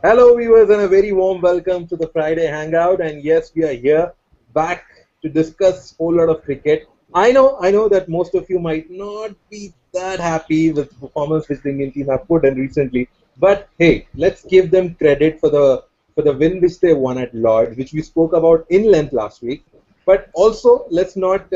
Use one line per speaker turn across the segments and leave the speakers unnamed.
Hello, viewers, and a very warm welcome to the Friday Hangout. And yes, we are here back to discuss a whole lot of cricket. I know that most of you might not be that happy with the performance which the Indian team have put in recently. But hey, let's give them credit for the win which they won at Lord's, which we spoke about in length last week. But also, let's not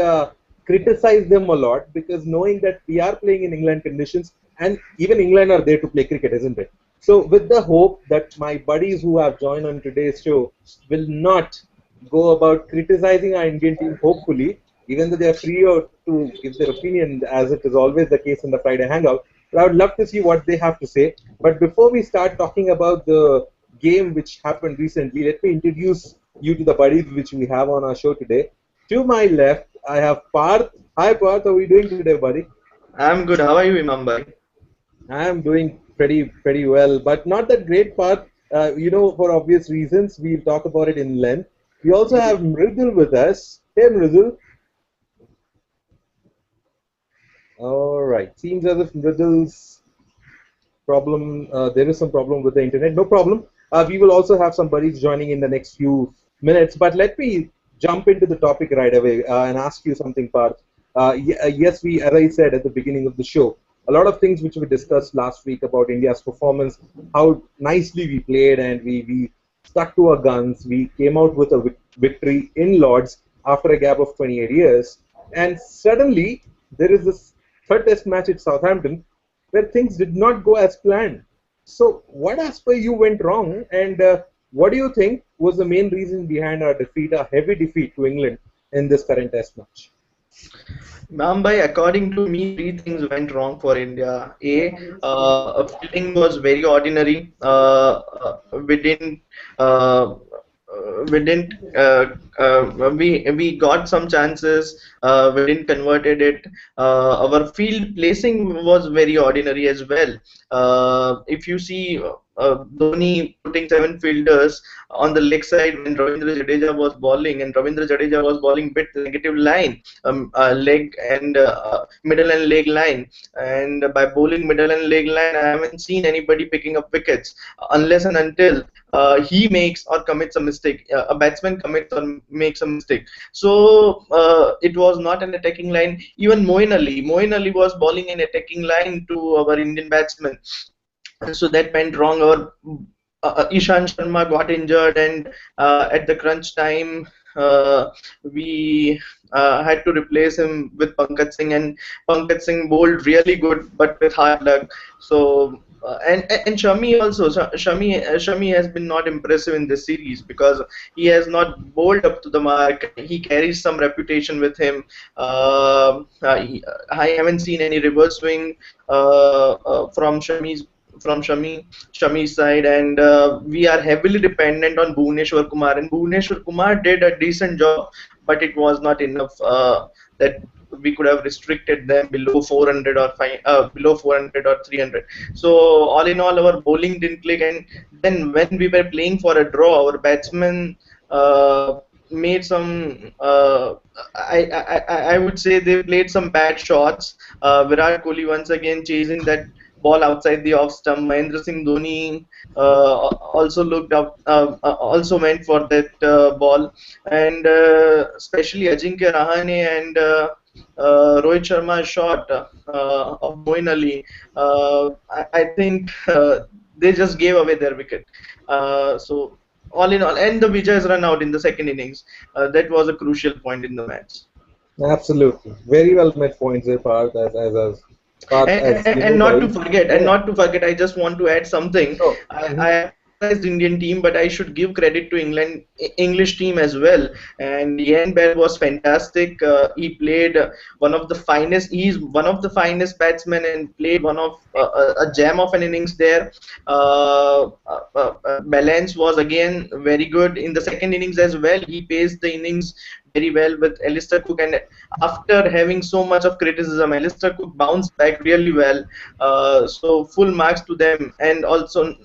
criticize them a lot because knowing that we are playing in England conditions, and even England are there to play cricket, isn't it? So, with the hope that my buddies who have joined on today's show will not go about criticizing our Indian team, hopefully, even though they are free to give their opinion, as it is always the case in the Friday Hangout. But I would love to see what they have to say. But before we start talking about the game which happened recently, let me introduce you to the buddies which we have on our show today. To my left, I have Parth. Hi, Parth. How are you doing today, buddy?
I'm good. How are you, Imam Bhai?
I am doing pretty well, but not that great part. For obvious reasons, we'll talk about it in length. We also have Mridul with us. Hey, Mridul. All right. Seems as if Mridul's problem, there is some problem with the internet. No problem. We will also have some buddies joining in the next few minutes. But let me jump into the topic right away and ask you something, Parth. Yes, as I said at the beginning of the show, a lot of things which we discussed last week about India's performance, how nicely we played, and we stuck to our guns. We came out with a victory in Lords after a gap of 28 years. And suddenly, there is this third test match at Southampton where things did not go as planned. So, what as per you went wrong, and what do you think was the main reason behind our defeat, a heavy defeat to England in this current test match?
Imam Bhai, according to me, three things went wrong for India. Fielding was very ordinary. We didn't. We didn't we got some chances, we didn't converted it. Our field placing was very ordinary as well. If you see Dhoni putting seven fielders on the leg side when Ravindra Jadeja was bowling, and Ravindra Jadeja was bowling bit negative line, leg and middle and leg line, and by bowling middle and leg line I haven't seen anybody picking up wickets unless and until he makes or commits a mistake. A batsman commits or makes a mistake. So it was not an attacking line. Even Moeen Ali was bowling an attacking line to our Indian batsmen. So that went wrong. Our Ishan Sharma got injured, and at the crunch time, we had to replace him with Pankaj Singh, and Pankaj Singh bowled really good, but with hard luck. So and Shami also, Shami has been not impressive in this series because he has not bowled up to the mark. He carries some reputation with him. I haven't seen any reverse swing from Shami's side, and we are heavily dependent on Bhuvneshwar Kumar. And Bhuvneshwar Kumar did a decent job, but it was not enough. That we could have restricted them below 400 or below 400 or 300. So all in all, our bowling didn't click. And then when we were playing for a draw, our batsmen made some. I would say they played some bad shots. Virat Kohli once again chasing that ball outside the off stump. Mahendra Singh Dhoni also looked up, also went for that ball, and especially Ajinkya Rahane and Rohit Sharma's shot of Moeen Ali. I think they just gave away their wicket. So all in all, and the Vijay's run out in the second innings. That was a crucial point in the match.
Absolutely, very well made points there, Parth, as you
And
know,
not to
guys.
forget,
Yeah.
I just want to add something.
So,
I criticized Indian team, but I should give credit to English team as well. And Ian Bell was fantastic. He played one of the finest. He's one of the finest batsmen and played one of a gem of an innings there. Balance was again very good in the second innings as well. He paced the innings very well with Alistair Cook, and after having so much of criticism, Alistair Cook bounced back really well. So full marks to them, and also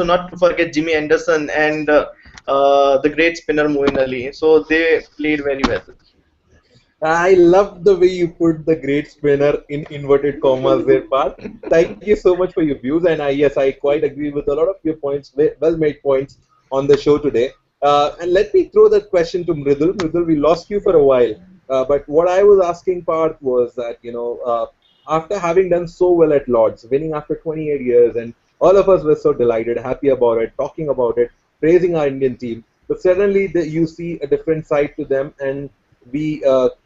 not to forget Jimmy Anderson and the great spinner Moeen Ali. So they played very well.
I love the way you put the great spinner in inverted commas there, Parth. Thank you so much for your views, and yes, I quite agree with a lot of your points, well made points on the show today. And let me throw that question to Mridul. Mridul, we lost you for a while, but what I was asking Parth was that after having done so well at Lords, winning after 28 years, and all of us were so delighted, happy about it, talking about it, praising our Indian team, but suddenly you see a different side to them, and we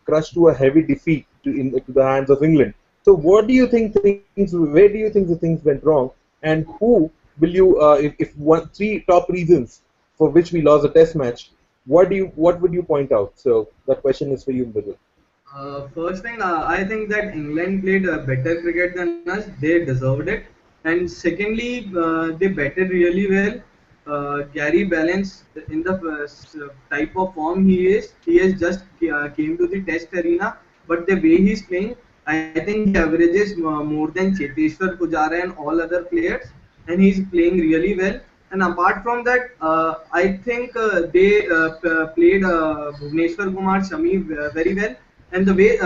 crushed to a heavy defeat to the hands of England. So, what do you think things? Where do you think the things went wrong? And who will you, if one three top reasons for which we lost a Test match? What would you point out? So, that question is for you, Mridul.
First thing, I think that England played better cricket than us. They deserved it. And secondly, they batted really well. Gary Balance, in the type of form he has just came to the Test arena. But the way he's playing, I think he averages more than Cheteshwar Pujara and all other players, and he's playing really well. And apart from that, I think they played Bhuvneshwar Kumar Shami very well. And the way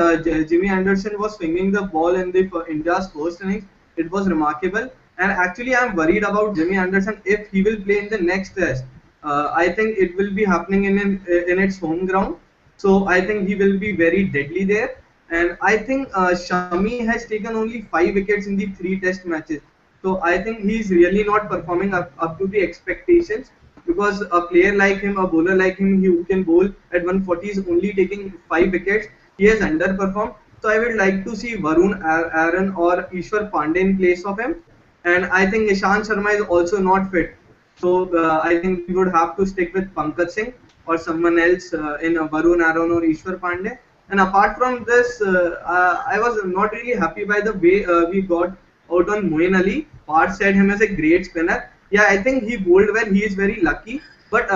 Jimmy Anderson was swinging the ball in the for India's first innings, it was remarkable. And actually, I'm worried about Jimmy Anderson if he will play in the next test. I think it will be happening in its home ground. So I think he will be very deadly there. And I think Shami has taken only 5 wickets in the 3 test matches. So I think he's really not performing up to the expectations, because a player like him, a bowler like him, who can bowl at 140 is only taking 5 wickets. He has underperformed. So I would like to see Varun Aaron or Ishwar Pandey in place of him. And I think Ishant Sharma is also not fit. So I think we would have to stick with Pankaj Singh or someone else in Varun Aaron or Ishwar Pandey. And apart from this, I was not really happy by the way we got out on Moeen Ali. Part said him as a great spinner. Yeah, I think he bowled well. He is very lucky. But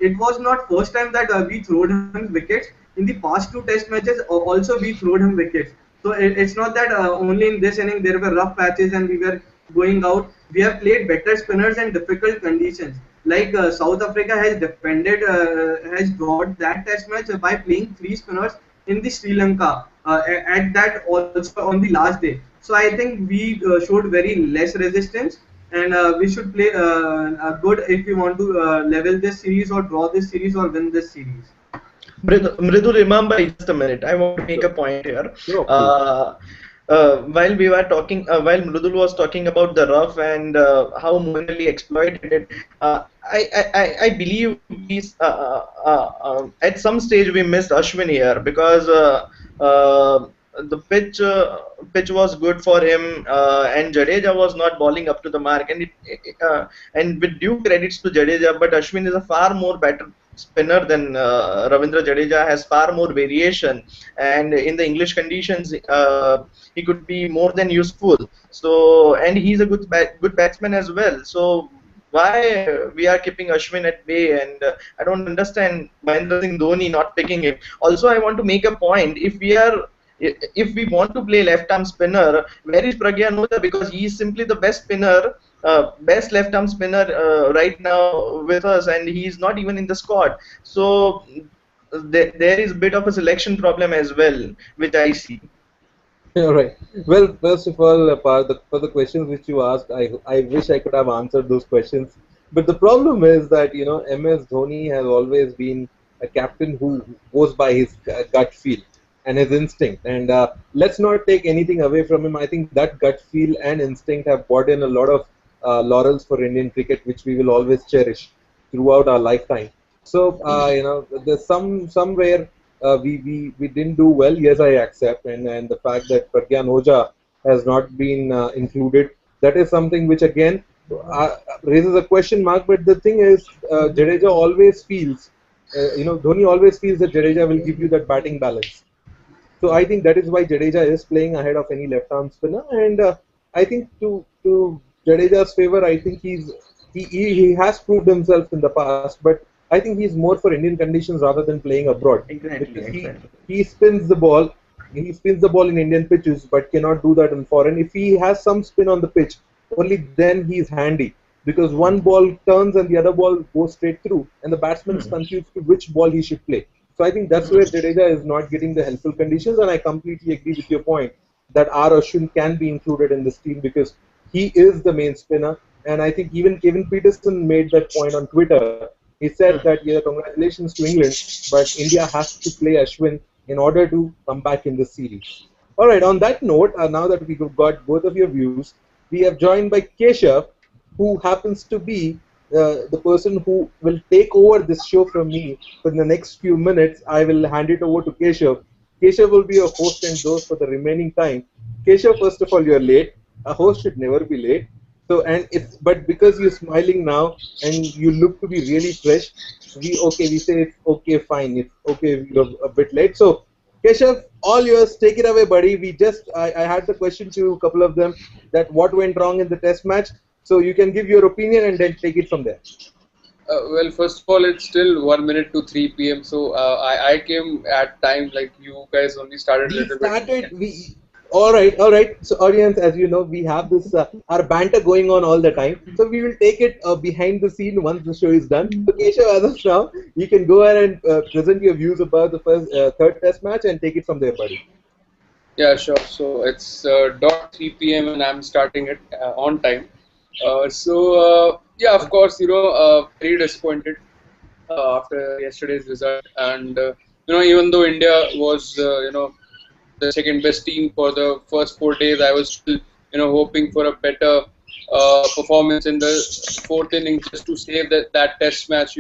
it was not first time that we throwed him wickets. In the past 2 test matches, also we throwed him wickets. So it's not that only in this inning there were rough patches and we were going out. We have played better spinners in difficult conditions. Like South Africa has defended, has got that test match by playing 3 spinners in the Sri Lanka at that also on the last day. So I think we showed very less resistance, and we should play good if we want to level this series or draw this series or win this series.
Mridu, remember just a minute. I want to make a point here.
Sure, please.
While we were talking, while Mridul was talking about the rough and how Moeen Ali exploited it, I believe at some stage we missed Ashwin here because the pitch was good for him, and Jadeja was not bowling up to the mark, and with due credits to Jadeja, but Ashwin is a far more better spinner than Ravindra Jadeja, has far more variation, and in the English conditions he could be more than useful. So, and he's a good batsman as well. So why we are keeping Ashwin at bay, and I don't understand Mahendra Singh Dhoni not picking him. Also, I want to make a point. If we want to play left arm spinner, where is Pragya Noda? Because he is simply the best spinner, best left arm spinner right now with us, and he is not even in the squad. So there is a bit of a selection problem as well, which I see.
All right. Well, first of all, for the questions which you asked, I wish I could have answered those questions. But the problem is that, MS Dhoni has always been a captain who goes by his gut feel and his instinct. And let's not take anything away from him. I think that gut feel and instinct have brought in a lot of laurels for Indian cricket, which we will always cherish throughout our lifetime. So, there's somewhere we didn't do well. Yes, I accept, and the fact that Pragyan Oja has not been included, that is something which again raises a question mark. But the thing is, Jadeja always feels, Dhoni always feels that Jadeja will give you that batting balance. So I think that is why Jadeja is playing ahead of any left-arm spinner, and I think to Jadeja's favor, I think he has proved himself in the past, but I think he's more for Indian conditions rather than playing abroad,
Exactly,
because
exactly.
he spins the ball. He spins the ball in Indian pitches, but cannot do that in foreign. If he has some spin on the pitch, only then he's handy, because one ball turns and the other ball goes straight through, and the batsman is
Hmm.
confused to which ball he should play. So I think that's where Jadeja is not getting the helpful conditions, and I completely agree with your point that R. Ashwin can be included in this team because he is the main spinner. And I think even Kevin Peterson made that point on Twitter. He said that, yeah, congratulations to England, but India has to play Ashwin in order to come back in the series. All right, on that note, now that we have got both of your views, we have joined by Keshav, who happens to be the person who will take over this show from me for the next few minutes. I will hand it over to Keshav. Keshav will be your host and host for the remaining time. Keshav, first of all, you're late. A host should never be late. So, and it's but because you're smiling now and you look to be really fresh, we say it's okay, fine, it's okay, you're a bit late. So, Keshav, all yours. Take it away, buddy. I had the question to a couple of them that what went wrong in the test match. So you can give your opinion and then take it from there.
Well, first of all, it's still 1 minute to 3 p.m. So I came at time like you guys only started a
We
little bit.
started. We All right, all right. So audience, as you know, we have this our banter going on all the time. So we will take it behind the scene once the show is done. So Keshav, as of now, you can go ahead and present your views about the third test match and take it from there, buddy.
Yeah, sure. So it's dot 3 p.m. and I'm starting it on time. Yeah, of course, very disappointed after yesterday's result, and even though India was the second best team for the first 4 days, I was still hoping for a better performance in the fourth innings just to save that test match.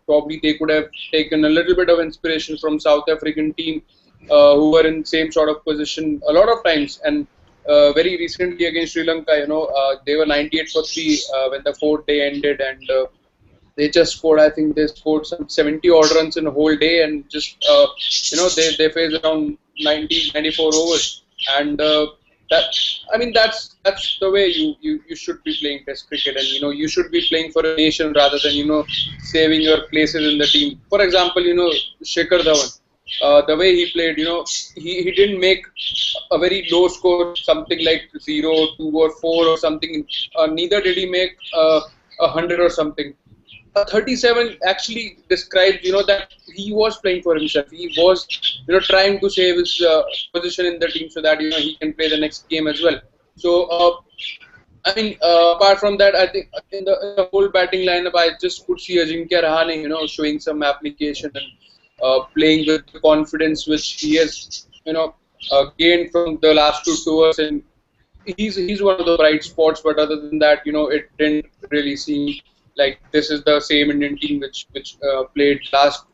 Probably they could have taken a little bit of inspiration from South African team who were in same sort of position a lot of times. And very recently against Sri Lanka, they were 98 for 3 when the fourth day ended, and they just scored. I think they scored some 70 odd runs in a whole day, and just they faced around 94 overs, and that I mean that's the way you should be playing Test cricket, and you should be playing for a nation rather than saving your places in the team. For example, Shikhar Dhawan. The way he played, he didn't make a very low score, something like 0, 2, or 4 or something. Neither did he make 100 or something. 37 actually describes, that he was playing for himself. He was, trying to save his position in the team so that he can play the next game as well. So, apart from that, I think in the whole batting lineup, I just could see Ajinkya Rahane, showing some application and playing with the confidence which he has, gained from the last two tours, and he's one of the bright spots. But other than that, it didn't really seem like this is the same Indian team which played last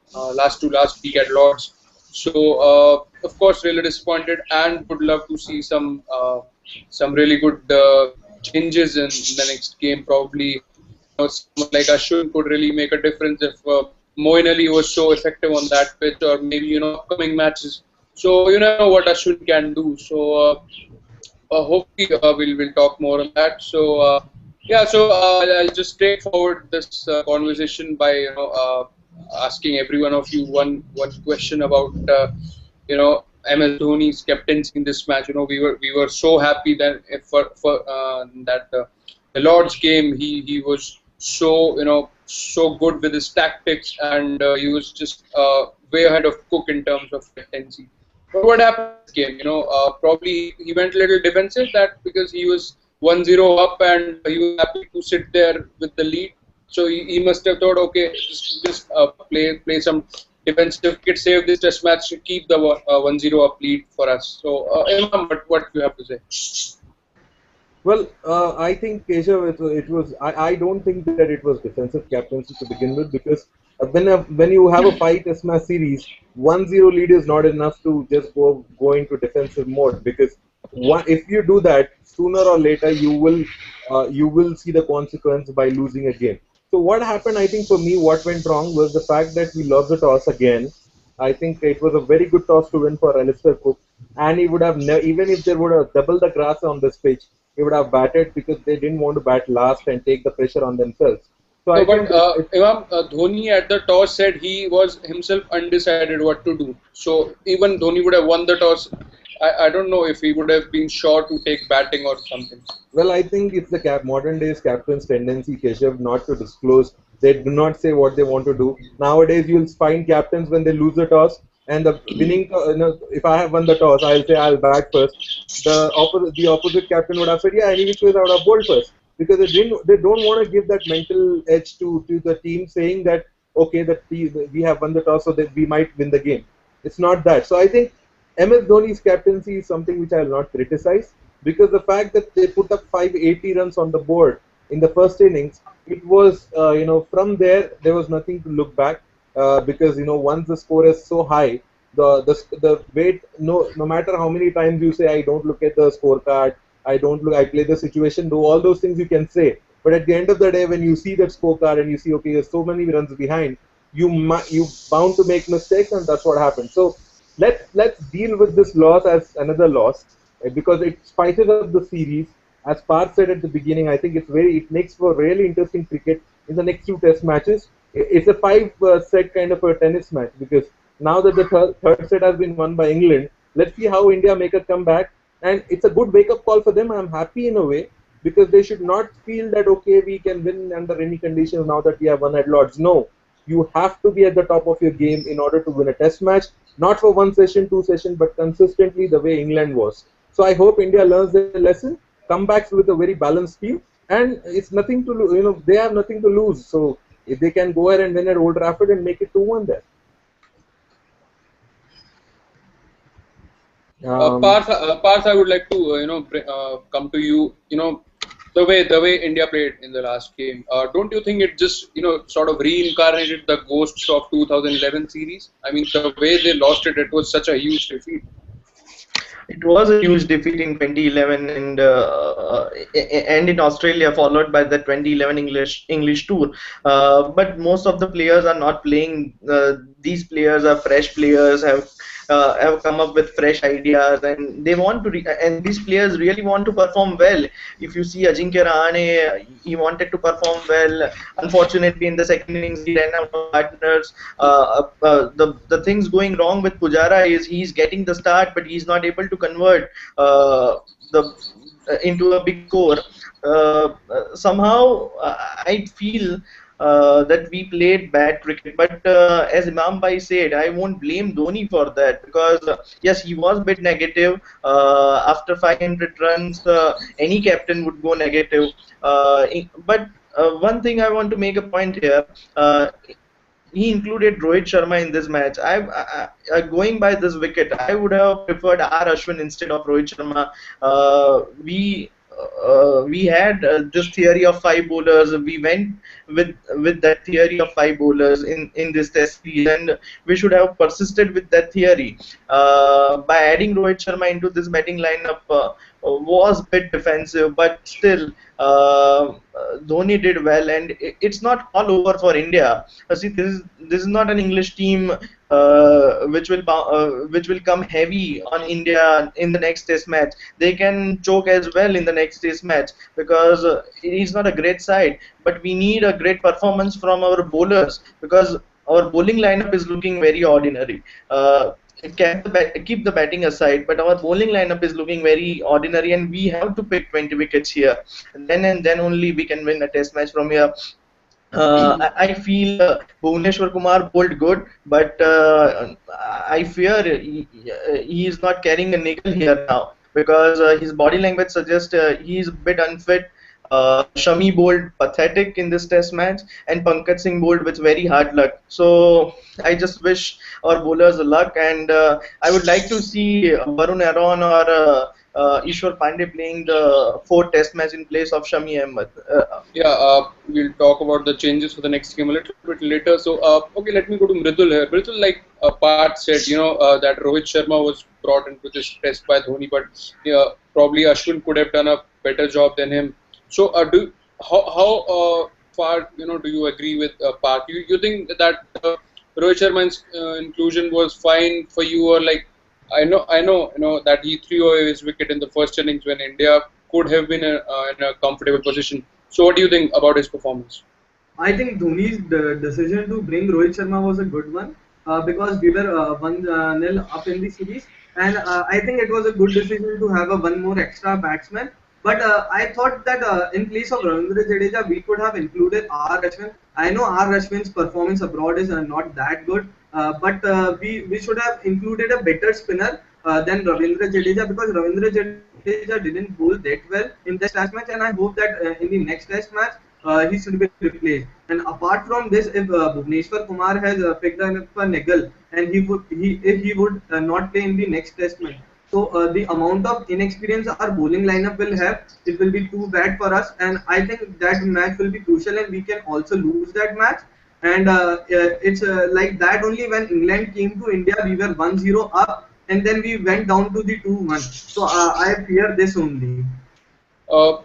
week at Lords. So of course, really disappointed, and would love to see some really good changes in the next game. Probably someone like Ashwin could really make a difference if Moeen Ali was so effective on that pitch, or maybe upcoming matches. So you know what Ashwin can do. So hopefully we'll talk more on that. So yeah, so I'll just take forward this conversation by asking every one of you one question about MS Dhoni's captaincy in this match. We were so happy that if for that the Lord's game, he was so good with his tactics, and he was just way ahead of Cook in terms of captaincy. But what happened in this game? Probably he went a little defensive, that because he was 1-0 up and he was happy to sit there with the lead. So he must have thought, okay, just play some defensive cricket, save this test match to keep the 1-0 up lead for us. So Imam, what do you have to say?
Well, I think Keshav, it was. I don't think that it was defensive captaincy to begin with, because when you have a 5 Test match series, 1-0 lead is not enough to just go into defensive mode, because if you do that, sooner or later you will see the consequence by losing a game. So what happened? I think for me, what went wrong was the fact that we lost the toss again. I think it was a very good toss to win for Alistair Cook, and he would have even if they would have doubled the grass on this pitch, he would have batted, because they didn't want to bat last and take the pressure on themselves. So
No,
I
but
think
Imam, Dhoni at the toss said he was himself undecided what to do. So even Dhoni would have won the toss I don't know if he would have been sure to take batting or something.
Well, I think it's the modern days captain's tendency, Keshav, not to disclose. They do not say what they want to do. Nowadays, you'll find captains when they lose the toss and the winning. If I have won the toss, I'll say I'll bat first. The opposite captain would have said, yeah, any which ways I would have bowled first because they don't want to give that mental edge to the team, saying that okay, we have won the toss, so that we might win the game. It's not that. So I think MS Dhoni's captaincy is something which I will not criticize because the fact that they put up 580 runs on the board in the first innings, it was from there was nothing to look back because once the score is so high, the weight, no matter how many times you say I don't look at the scorecard, I play the situation, do all those things you can say, but at the end of the day when you see that scorecard and you see okay, you're so many runs behind, you bound to make mistakes, and that's what happened. So let's deal with this loss as another loss because it spices up the series. As Parth said at the beginning, I think it makes for really interesting cricket in the next two Test matches. It's a five-set kind of a tennis match because now that the third set has been won by England, let's see how India make a comeback. And it's a good wake-up call for them. I'm happy in a way because they should not feel that okay, we can win under any conditions now that we have won at Lords. No, you have to be at the top of your game in order to win a Test match. Not for one session, two session, but consistently the way England was. So I hope India learns their lesson, comebacks with a very balanced team, and it's nothing to they have nothing to lose. So if they can go ahead and win at Old Trafford and make it 2-1 there.
Parth, I would like to come to you. The way India played in the last game. Don't you think it just sort of reincarnated the ghosts of 2011 series? I mean, the way they lost it, it was such a huge defeat.
It was a huge defeat in 2011 and in Australia, followed by the 2011 English tour. But most of the players are not playing. These players are fresh players, have come up with fresh ideas, and they want to. And these players really want to perform well. If you see Ajinkya Rahane, he wanted to perform well. Unfortunately, in the second innings, he ran out of partners. The things going wrong with Pujara is he's getting the start, but he's not able to convert the into a big score. Somehow, I feel that we played bad cricket. But as Imam Bhai said, I won't blame Dhoni for that because yes, he was a bit negative. After 500 runs, any captain would go negative. But one thing I want to make a point here. He included Rohit Sharma in this match. Going by this wicket, I would have preferred R. Ashwin instead of Rohit Sharma. We had this theory of five bowlers. We went with that theory of five bowlers in this test series, and we should have persisted with that theory. By adding Rohit Sharma into this batting lineup was a bit defensive, but still Dhoni did well, and it's not all over for India. See, this is not an English team which will come heavy on India in the next Test match. They can choke as well in the next Test match because it is not a great side. But we need a great performance from our bowlers because our bowling lineup is looking very ordinary. Keep the batting aside, but our bowling lineup is looking very ordinary, and we have to pick 20 wickets here. And then only we can win a Test match from here. I feel Bhuvneshwar Kumar bowled good, but I fear he is not carrying a nickel here now because his body language suggests he is a bit unfit. Shami bowled pathetic in this Test match, and Pankaj Singh bowled with very hard luck. So I just wish our bowlers luck, and I would like to see Varun Aaron or Ishwar Pandey playing the fourth Test match in place of Shami Ahmed.
We'll talk about the changes for the next game a little bit later. So, okay, let me go to Mridul here. Mridul, like Parth said, that Rohit Sharma was brought into this test by Dhoni, but probably Ashwin could have done a better job than him. So, how far do you agree with Parth? You think that Rohit Sharma's inclusion was fine for you, or like I know that he threw away his wicket in the first innings when India could have been in a comfortable position. So, what do you think about his performance?
I think Dhoni's decision to bring Rohit Sharma was a good one because we were 1-0 up in the series, and I think it was a good decision to have a one more extra batsman. But I thought that in place of Ravindra Jadeja, we could have included R. Ashwin. I know R. Ashwin's performance abroad is not that good, but we should have included a better spinner than Ravindra Jadeja, because Ravindra Jadeja didn't bowl that well in this test match, and I hope that in the next test match he should be replaced. And apart from this, if Bhuvneshwar Kumar has picked up a niggle, and he would not play in the next test match. So the amount of inexperience our bowling lineup will have, it will be too bad for us, and I think that match will be crucial, and we can also lose that match. And it's like that only when England came to India, we were 1-0 up, and then we went down to the 2-1. So I fear this only.
Uh,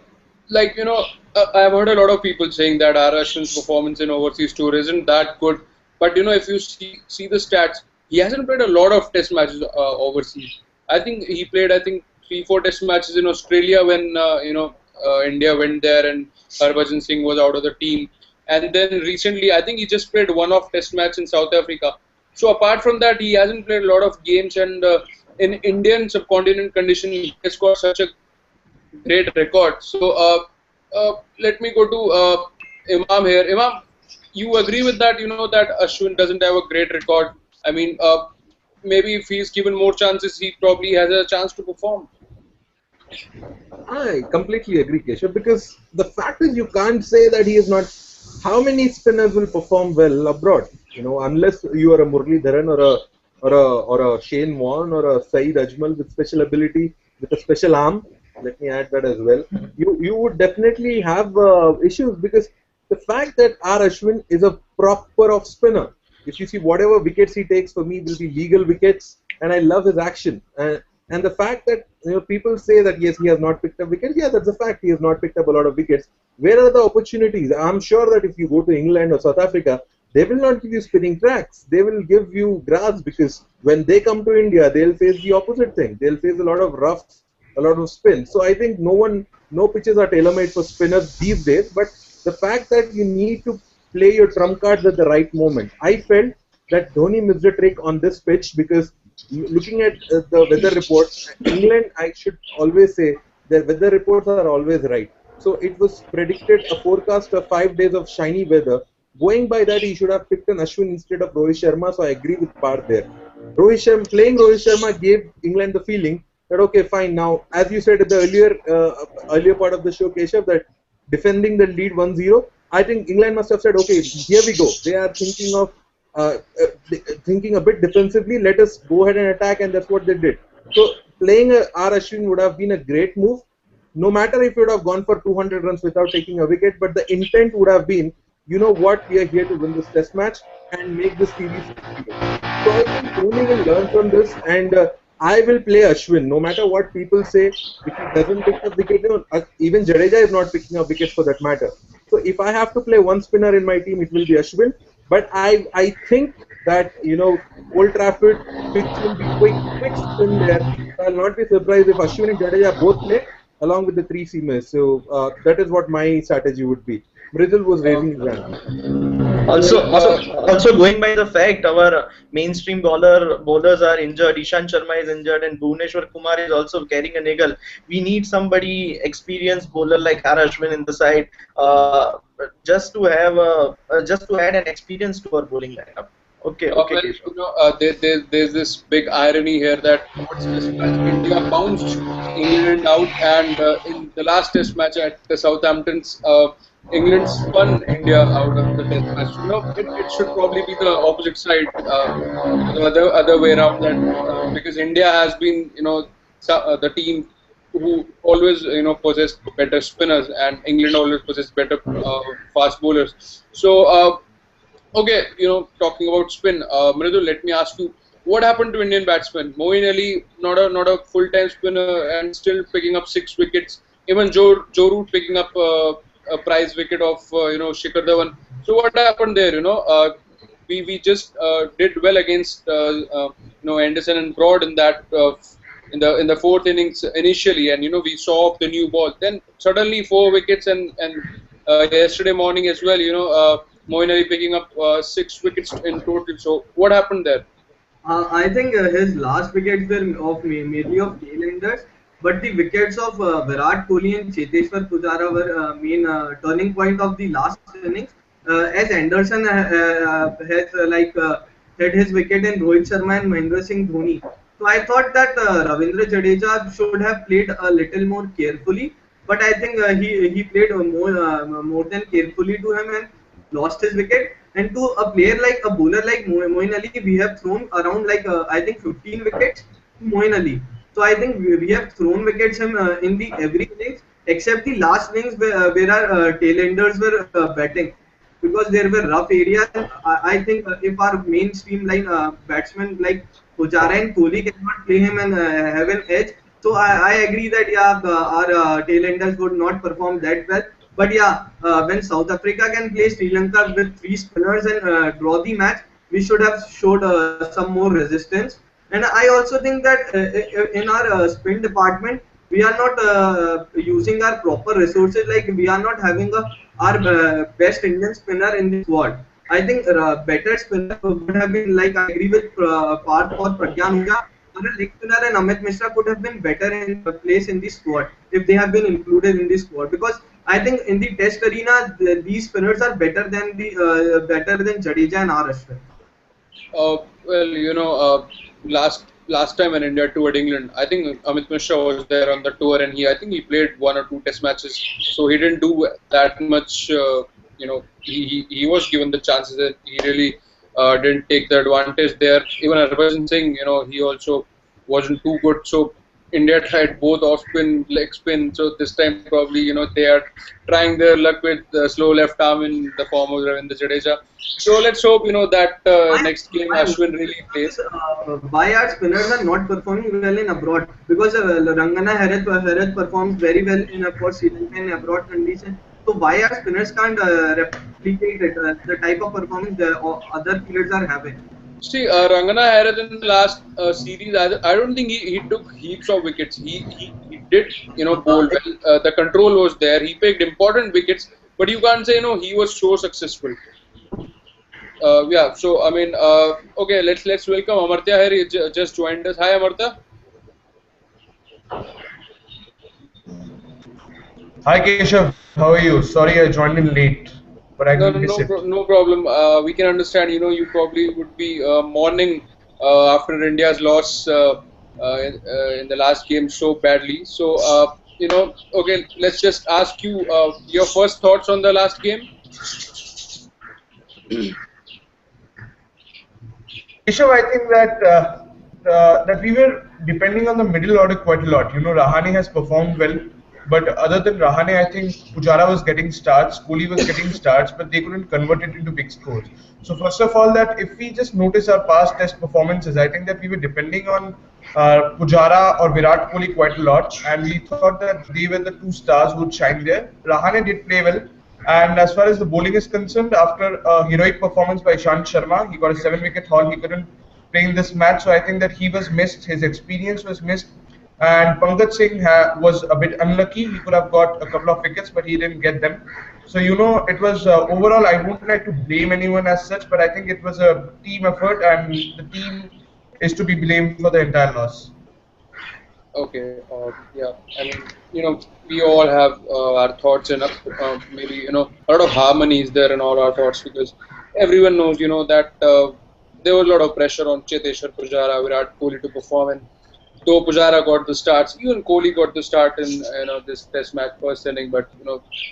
like I've heard a lot of people saying that R. Ashwin's performance in overseas tour isn't that good. But if you see the stats, he hasn't played a lot of test matches overseas. I think he played 3-4 test matches in Australia when India went there and Harbhajan Singh was out of the team. And then recently, I think he just played one-off test match in South Africa. So apart from that, he hasn't played a lot of games. And in Indian subcontinent condition, he has got such a great record. So let me go to Imam here. Imam, you agree with that? That Ashwin doesn't have a great record. I mean, maybe if he's given more chances, he probably has a chance to perform.
I completely agree, Keshav, because the fact is you can't say that he is not. How many spinners will perform well abroad? Unless you are a Muralidharan or a Shane Warne or a Saeed Ajmal with special ability, with a special arm. Let me add that as well. You would definitely have issues, because the fact that R. Ashwin is a proper off spinner. If you see whatever wickets he takes for me will be legal wickets, and I love his action. And the fact that people say that yes, he has not picked up wickets, yeah, that's a fact. He has not picked up a lot of wickets. Where are the opportunities? I'm sure that if you go to England or South Africa, they will not give you spinning tracks. They will give you grass, because when they come to India, they'll face the opposite thing. They'll face a lot of roughs, a lot of spin. So I think no pitches are tailor-made for spinners these days. But the fact that you need to play your trump cards at the right moment. I felt that Dhoni missed a trick on this pitch, because looking at the weather reports, England, I should always say, their weather reports are always right. So it was predicted a forecast of 5 days of shiny weather. Going by that, he should have picked an Ashwin instead of Rohit Sharma. So I agree with Parth there. Playing Rohit Sharma gave England the feeling that okay, fine. Now, as you said at the earlier part of the show, Keshav, that defending the lead 1-0, I think England must have said, okay, here we go. They are thinking a bit defensively. Let us go ahead and attack, and that's what they did. So playing R. Ashwin would have been a great move. No matter if you would have gone for 200 runs without taking a wicket, but the intent would have been, you know what, we are here to win this test match and make this series. So I think Dhoni will learn from this, and I will play Ashwin, no matter what people say. If he doesn't pick up wicket, even Jadeja is not picking up wickets for that matter. So if I have to play one spinner in my team, it will be Ashwin. But I think that Old Trafford pitch will be quick spin there. So I'll not be surprised if Ashwin and Jadeja both play along with the three seamers. So that is what my strategy would be. Mridul was raising his hand.
Also going by the fact our mainstream bowlers are injured, Ishant Sharma is injured, and Bhuvneshwar Kumar is also carrying a niggle. We need somebody experienced bowler like R. Ashwin in the side, just to add an experience to our bowling lineup. Okay.
There's this big irony here that what's this match? India bounced England out, and in the last test match at the Southamptons, England spun India out of the test match. It should probably be the opposite side, the other way around. That because India has been, the team who always, possessed better spinners, and England always possessed better fast bowlers. So. Okay, talking about spin, Mridul, let me ask you, what happened to Indian batsmen? Moeen Ali, not a full-time spinner, and still picking up 6 wickets. Even Joe Root picking up a prize wicket of Shikhar Dhawan. So what happened there? We just did well against Anderson and Broad in that in the fourth innings initially, and we saw off the new ball. Then suddenly 4 wickets, and yesterday morning as well, Moeen Ali picking up 6 wickets in total. So what happened there?
I think his last wickets were of mainly of tail-enders, but the wickets of Virat Kohli and Cheteshwar Pujara were main turning point of the last innings. As Anderson has hit his wicket in Rohit Sharma and Mahendra Singh Dhoni. So I thought that Ravindra Jadeja should have played a little more carefully, but I think he played more than carefully to him and lost his wicket. And to a player like a bowler like Moeen Ali, we have thrown around I think 15 wickets to Moeen Ali. So I think we have thrown wickets him in the every innings except the last innings where our tailenders were batting because there were rough areas. I think if our main streamline batsmen like Pujara and Kohli cannot play him and have an edge, so I agree that yeah, our tailenders would not perform that well. But yeah, when South Africa can play Sri Lanka with three spinners and draw the match, we should have showed some more resistance. And I also think that in our spin department, we are not using our proper resources. Like we are not having our best Indian spinner in the squad. I think better spinner would have been like I agree with Parth or Pragyan Ujha. Our leg spinner and Amit Mishra could have been better in place in the squad if they have been included in the squad because I think in the test arena these spinners are better than Jadeja and R. Ashwin.
Well, last time when India toured England, I think Amit Mishra was there on the tour, and I think he played one or two Test matches, so he didn't do that much. He was given the chances, and he really didn't take the advantage there. Even Harbhajan Singh, he also wasn't too good. So India tried both off spin, leg spin. So this time probably they are trying their luck with the slow left arm in the form of Ravindra Jadeja. So let's hope that next game Ashwin really plays.
Why our spinners are not performing well in abroad? Because Rangana Herath performs very well in for Sri Lanka in abroad conditions. So why our spinners can't replicate it, the type of performance the other players are having?
See, Rangana Herath in the last series, I don't think he took heaps of wickets. He did, bowl well. The control was there. He picked important wickets, but you can't say, he was so successful. Yeah, so I mean, okay, let's welcome Amartya here. He just joined us. Hi, Amartya.
Hi Keshav, how are you? Sorry I joined in late, but I
No,
couldn't miss it.
no problem. We can understand. You probably would be mourning after India's loss in the last game so badly. So, okay, let's just ask you your first thoughts on the last game.
Keshav, I think that we were depending on the middle order quite a lot. Rahane has performed well, but other than Rahane, I think Pujara was getting starts, Kohli was getting starts, but they couldn't convert it into big scores. So first of all, that if we just notice our past test performances, I think that we were depending on Pujara or Virat Kohli quite a lot, and we thought that they were the two stars who would shine there. Rahane did play well. And as far as the bowling is concerned, after a heroic performance by Ishant Sharma, he got a 7-wicket haul. He couldn't play in this match, so I think that he was missed. His experience was missed. And Pankaj Singh was a bit unlucky. He could have got a couple of wickets, but he didn't get them. So it was overall. I won't like to blame anyone as such, but I think it was a team effort, and the team is to be blamed for the entire loss.
Okay, yeah. I mean, we all have our thoughts and maybe a lot of harmony is there in all our thoughts because everyone knows that there was a lot of pressure on Cheteshwar Pujara, Virat Kohli to perform, and though Pujara got the starts, even Kohli got the start in this Test match first inning, but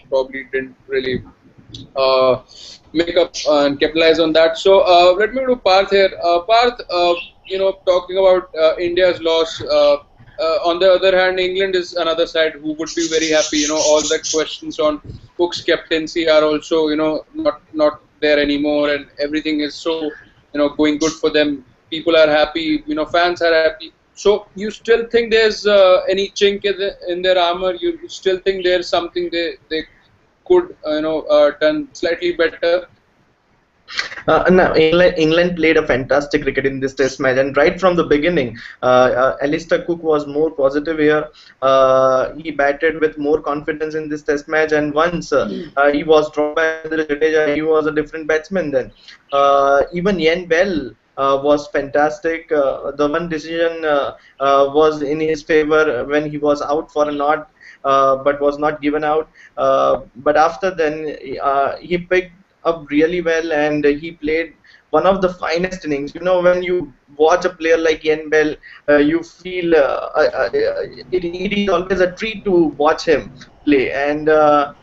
probably didn't really make up and capitalize on that. So let me go to Parth here. Parth, talking about India's loss. On the other hand, England is another side who would be very happy. All the questions on Cook's captaincy are also, not there anymore, and everything is so, going good for them. People are happy. Fans are happy. So you still think there's any chink in their armor? You still think there's something they could, done slightly better?
No, England played a fantastic cricket in this Test match, and right from the beginning, Alistair Cook was more positive here. He batted with more confidence in this Test match, and once he was dropped by Jadeja, he was a different batsman then. Even Ian Bell was fantastic. The one decision was in his favor when he was out for a knot, but was not given out. But after then, he picked up really well, and he played one of the finest innings. When you watch a player like Yen Bell, you feel it is always a treat to watch him play. And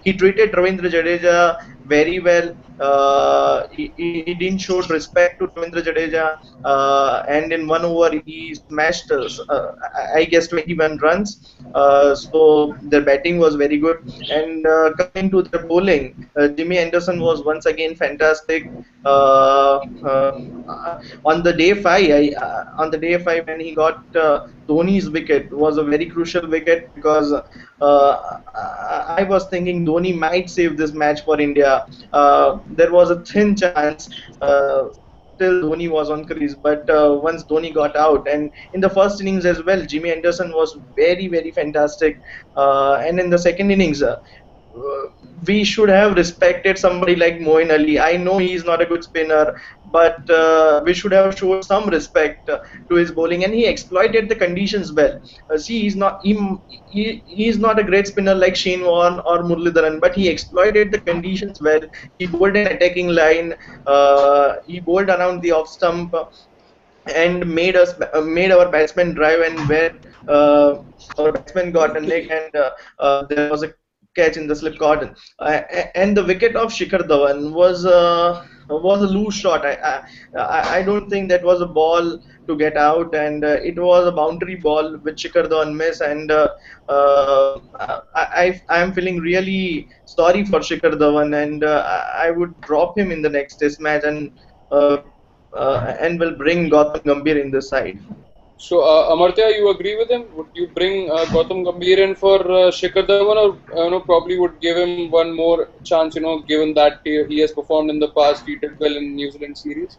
he treated Ravindra Jadeja very well. He didn't show respect to Ravindra Jadeja, and in 1 over he smashed, I guess, 21 runs. So their batting was very good. And coming to their bowling, Jimmy Anderson was once again fantastic. Uh, uh, on the day five when he got Dhoni's wicket was a very crucial wicket, because I was thinking Dhoni might save this match for India. There was a thin chance till Dhoni was on crease, but once Dhoni got out, and in the first innings as well, Jimmy Anderson was very fantastic, and in the second innings. We should have respected somebody like Moeen Ali. I know he is not a good spinner, but we should have showed some respect to his bowling, and he exploited the conditions well. See, he is not a great spinner like Shane Warne or Muralidharan, but he exploited the conditions well. He bowled an attacking line. He bowled around the off stump, and made our batsmen drive, and where our batsman got a nick, and there was a catch in the slip cordon. And the wicket of Shikhar Dhawan was a loose shot. I don't think that was a ball to get out, and it was a boundary ball which Shikhar Dhawan missed. And I am feeling really sorry for Shikhar Dhawan, and I would drop him in the next Test match, uh, and will bring Gautam Gambhir in this side.
So, Amartya, you agree with him? Would you bring Gautam Gambhir in for Shikhar Dhawan, or probably would give him one more chance? Given that he has performed in the past, he did well in New Zealand series.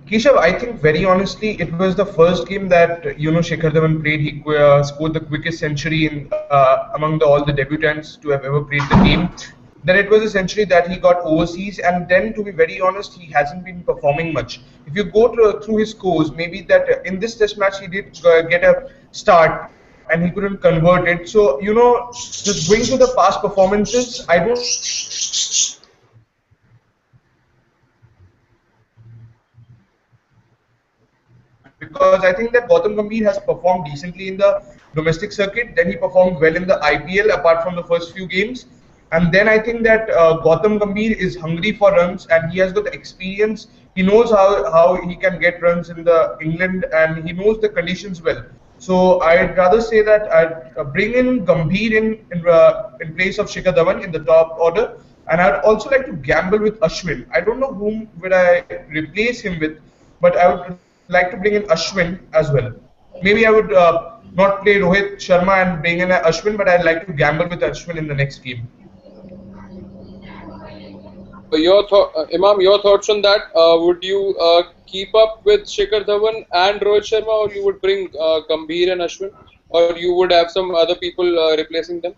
Keshav, I think very honestly, it was the first game that Shikhar Dhawan played. He scored the quickest century in among all the debutants to have ever played the game. Then it was a century that he got overseas, and then to be very honest, he hasn't been performing much. If you go through his scores, maybe that in this Test match he did get a start and he couldn't convert it. So just going to the past performances, I don't. Because I think that Gautam Gambhir has performed decently in the domestic circuit. Then he performed well in the IPL, apart from the first few games. And then I think that Gautam Gambhir is hungry for runs, and he has got the experience. He knows how he can get runs in the England, and he knows the conditions well. So I'd rather say that I'd bring in Gambhir in place of Shikhar Dhawan in the top order. And I'd also like to gamble with Ashwin. I don't know whom would I replace him with, but I would like to bring in Ashwin as well. Maybe I would not play Rohit Sharma and bring in Ashwin, but I'd like to gamble with Ashwin in the next game.
Imam, your thoughts on that? Would you keep up with Shikhar Dhawan and Rohit Sharma, or you would bring Gambhir and Ashwin, or you would have some other people replacing them?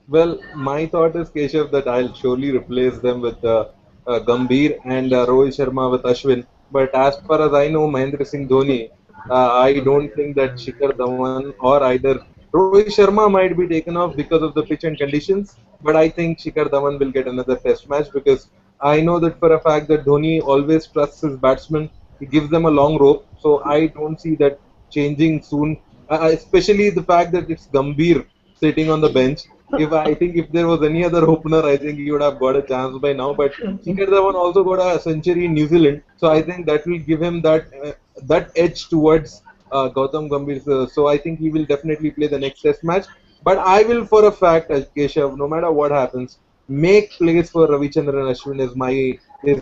Well, my thought is, Keshav, that I'll surely replace them with Gambhir and Rohit Sharma with Ashwin. But as far as I know, Mahendra Singh Dhoni, I don't think that Shikhar Dhawan or either Rohit Sharma might be taken off because of the pitch and conditions. But I think Shikhar Dhawan will get another Test match, because I know that for a fact that Dhoni always trusts his batsmen. He gives them a long rope. So I don't see that changing soon. Especially the fact that it's Gambhir sitting on the bench. I think if there was any other opener, I think he would have got a chance by now. But Shikhar Dhawan also got a century in New Zealand, so I think that will give him that edge towards Gautam Gambhir. So I think he will definitely play the next Test match. But I will, for a fact, Keshav, no matter what happens, make place for Ravichandran Ashwin is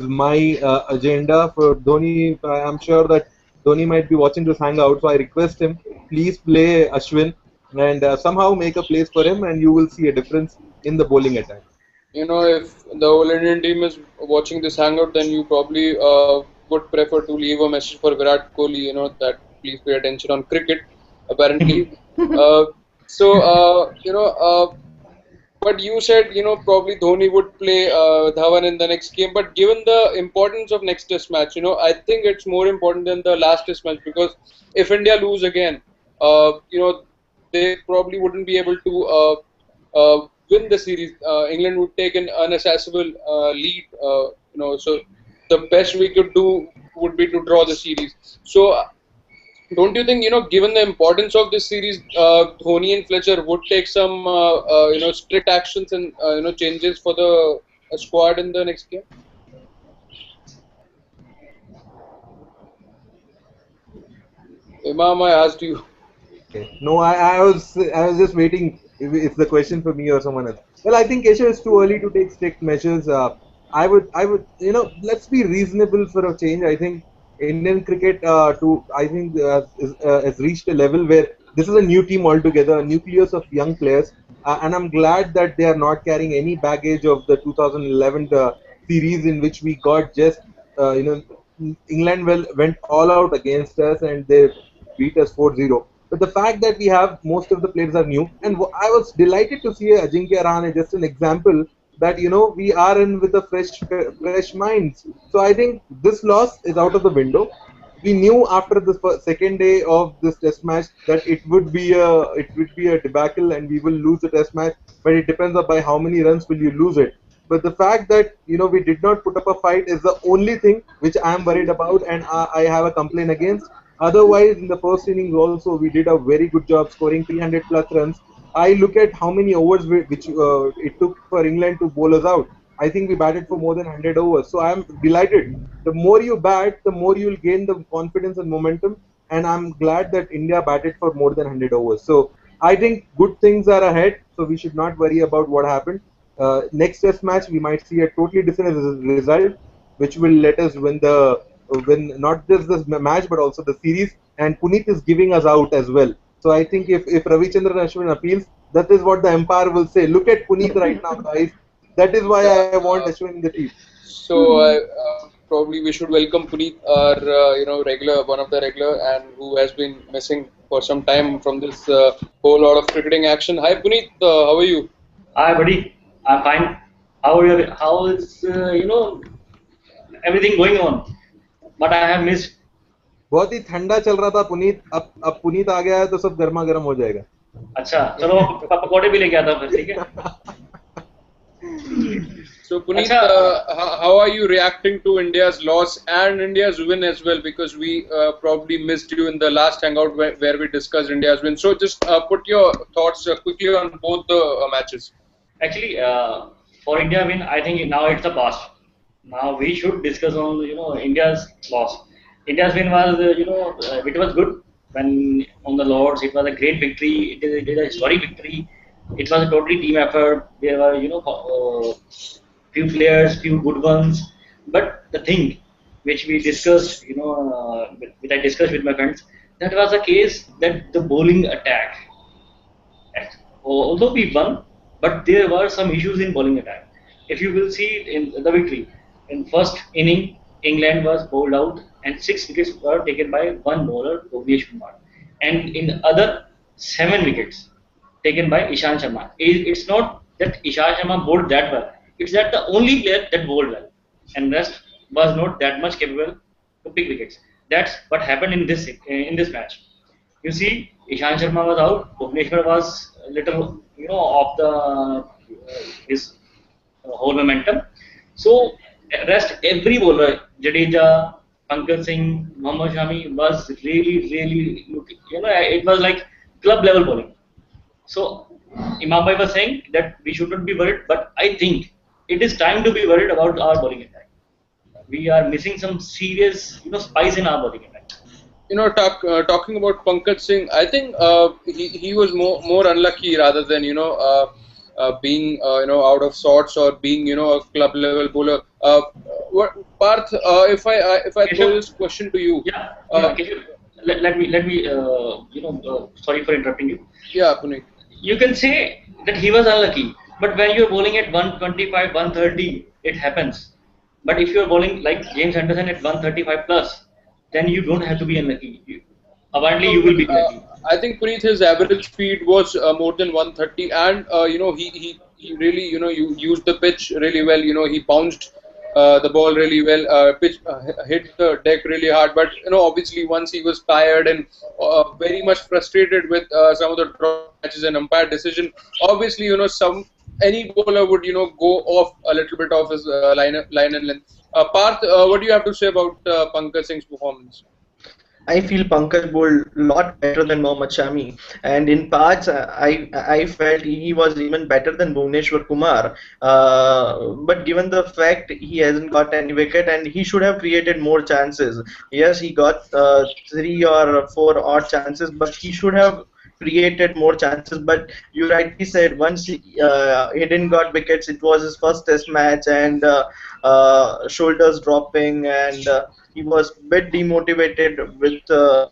my agenda for Dhoni. I'm sure that Dhoni might be watching this hangout, so I request him, please play Ashwin and somehow make a place for him, and you will see a difference in the bowling attack.
If the whole Indian team is watching this hangout, then you probably would prefer to leave a message for Virat Kohli, that please pay attention on cricket, apparently. But you said, probably Dhoni would play Dhawan in the next game. But given the importance of next test match, I think it's more important than the last test match, because if India lose again, they probably wouldn't be able to win the series. England would take an unassessable lead, so the best we could do would be to draw the series. So don't you think, given the importance of this series, Dhoni and Fletcher would take some, strict actions and, changes for the squad in the next game? Imam, I asked you.
Okay. No, I was just waiting if it's the question for me or someone else. Well, I think Keshav, it's too early to take strict measures. I would, let's be reasonable for a change. I think Indian cricket, I think, has reached a level where this is a new team altogether, a nucleus of young players, and I'm glad that they are not carrying any baggage of the 2011 series in which we got just, England went all out against us and they beat us 4-0. But the fact that we have most of the players are new, and I was delighted to see Ajinkya Rahane, just an example that we are in with a fresh minds. So I think this loss is out of the window. We knew after the second day of this test match that it would be a debacle and we will lose the test match. But it depends on by how many runs will you lose it. But the fact that we did not put up a fight is the only thing which I am worried about, and I have a complaint against. Otherwise, in the first innings also, we did a very good job scoring 300 plus runs. I look at how many overs which it took for England to bowl us out. I think we batted for more than 100 overs. So I'm delighted. The more you bat, the more you'll gain the confidence and momentum. And I'm glad that India batted for more than 100 overs. So I think good things are ahead. So we should not worry about what happened. Next test match, we might see a totally different result, which will let us win not just this match but also the series. And Puneet is giving us out as well. So I think if Ravichandran Ashwin appeals, that is what the umpire will say. Look at Puneet right now, guys. That is why
Yeah.
I want Ashwin in the team.
So probably we should welcome Puneet, our regular, one of the regular, and who has been missing for some time from this whole lot of cricketing action. Hi Puneet, how are you?
Hi, buddy. I'm fine. How are you? How is everything going on? But I have missed.
बहुत ही ठंडा चल रहा था पुनीत. अब पुनीत आ गया है तो सब गर्मा गर्म हो जाएगा.
अच्छा, चलो पकौड़े भी लेके आता हूँ फिर, ठीक है?
So Puneet,
अच्छा,
how are you reacting to India's loss and India's win as well? Because we probably missed you in the last hangout where we discussed India's win. So just put your thoughts quickly on both the matches.
actually, for India win, I think now it's the past. Now we should discuss on India's loss. India's win was it was good when on the Lords. It was a great victory. It is a historic victory. It was a totally team effort. There were few players, few good ones. But the thing which we discussed, which I discussed with my friends, that was a case that the bowling attack. Although we won, but there were some issues in bowling attack. If you will see in the victory, in first inning, England was bowled out and 6 wickets were taken by one bowler, Bhuvnesh Kumar. And in other 7 wickets taken by Ishan Sharma. It's not that Ishan Sharma bowled that well. It's that the only player that bowled well. And rest was not that much capable to pick wickets. That's what happened in this match. You see, Ishan Sharma was out. Bhuvneshwar was a little, off the his whole momentum. So rest every bowler, Jadeja, Pankaj Singh, Mohammad Shami was really looking. It was like club level bowling. So Imam Bhai was saying that we shouldn't be worried, but I think it is time to be worried about our bowling attack. We are missing some serious, spice in our bowling attack.
Talking about Pankaj Singh, I think he was more unlucky rather than being out of sorts or being a club level bowler. Parth, if I throw this question to you,
Yeah,
uh,
Keshav, let me sorry for interrupting you.
yeah, Puneet.
You can say that he was unlucky, but when you're bowling at 125, 130, it happens. But if you're bowling like James Anderson at 135 plus, then you don't have to be unlucky. Apparently, you
No,
will
but
be lucky.
I think Puneet, his average speed was more than 130, and he really, you used the pitch really well. He bounced the ball really well. Pitch hit the deck really hard. But obviously, once he was tired and very much frustrated with some of the drop catches and umpire decision, obviously, some any bowler would go off a little bit of his line and length. Parth, what do you have to say about Pankaj Singh's performance?
I feel Pankaj bowled a lot better than Mohammad Shami, and in parts I felt he was even better than Bhuvneshwar Kumar. But given the fact he hasn't got any wicket and he should have created more chances. Yes, he got three or four odd chances, but he should have created more chances. But you rightly said once he didn't got wickets, it was his first Test match and shoulders dropping and. He was a bit demotivated with the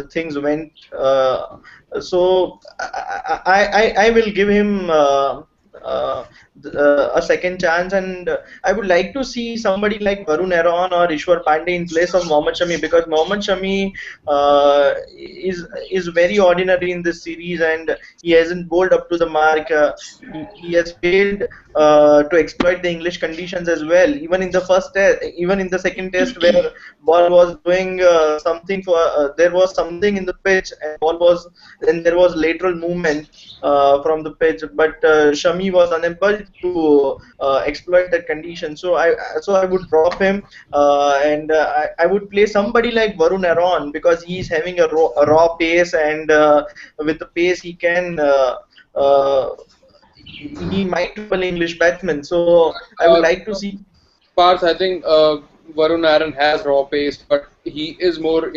things went. So I will give him uh, a second chance, and I would like to see somebody like Varun Aaron or Ishwar Pandey in place of Mohammad Shami because Mohammad Shami is very ordinary in this series and he hasn't bowled up to the mark. He has failed to exploit the English conditions as well. Even in the first test, even in the second test, where ball was doing something for there was something in the pitch and ball was then there was lateral movement from the pitch, but Shami was unable to exploit that condition. So I would drop him and I would play somebody like Varun Aaron because he's having a raw pace and with the pace he can. He might trouble English batsmen, so I would
Uh,
like to see.
Parth, I think Varun Aaron has raw pace, but he is more,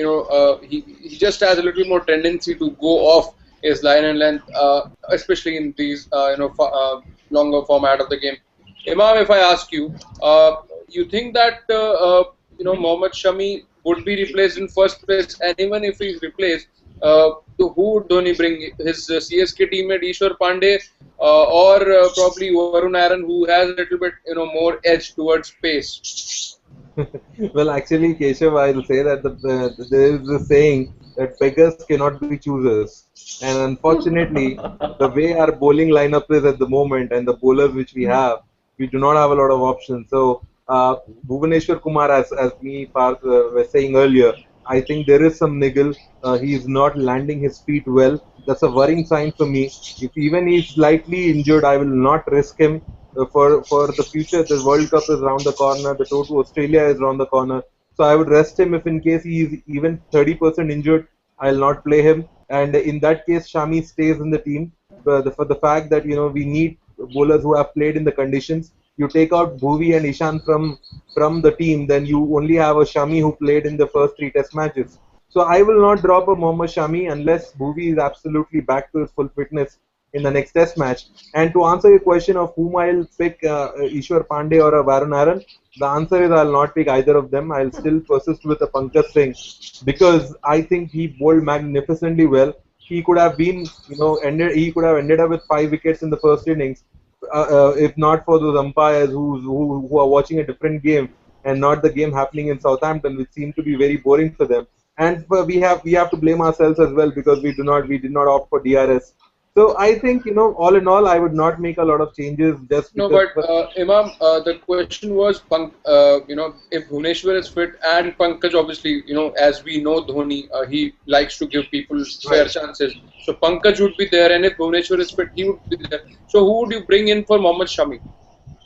he just has a little more tendency to go off his line and length, especially in these, longer format of the game. Imam, if I ask you, you think that, Mohammad Shami would be replaced in first place, and even if he's replaced, who would Dhoni bring? His CSK teammate Ishwar Pandey, or probably Varun Aaron, who has a little bit, more edge towards pace.
Well, actually, Keshav, I'll say that there is a saying that beggars cannot be choosers. And unfortunately, the way our bowling lineup is at the moment and the bowlers which we have, we do not have a lot of options. So, Bhuvaneshwar Kumar, as me Parth were saying earlier, I think there is some niggle. He is not landing his feet well. That's a worrying sign for me. If even he's slightly injured, I will not risk him for the future. The World Cup is around the corner. The tour to Australia is around the corner. So I would rest him if in case he is even 30% injured. I'll not play him. And in that case, Shami stays in the team for the fact that we need bowlers who have played in the conditions. You take out Bhuvi and Ishan from the team, then you only have a Shami who played in the first three Test matches. So I will not drop a Mohammad Shami unless Bhuvi is absolutely back to his full fitness in the next Test match. And to answer your question of whom I'll pick, Ishwar Pandey or a Varun Aaron, the answer is I'll not pick either of them. I'll still persist with a Pankaj Singh because I think he bowled magnificently well. He could have been, he could have ended up with 5 wickets in the first innings, if not for those umpires who are watching a different game and not the game happening in Southampton, which seemed to be very boring for them. And we have to blame ourselves as well because we did not opt for DRS. So I think all in all, I would not make a lot of changes just
No,
because.
but Imam, the question was, if Bhuvneshwar is fit and Pankaj, obviously, as we know Dhoni, he likes to give people fair
Right.
chances. So Pankaj would be there, and if Bhuvneshwar is fit, he would be there. So who would you bring in for Mohammad Shami?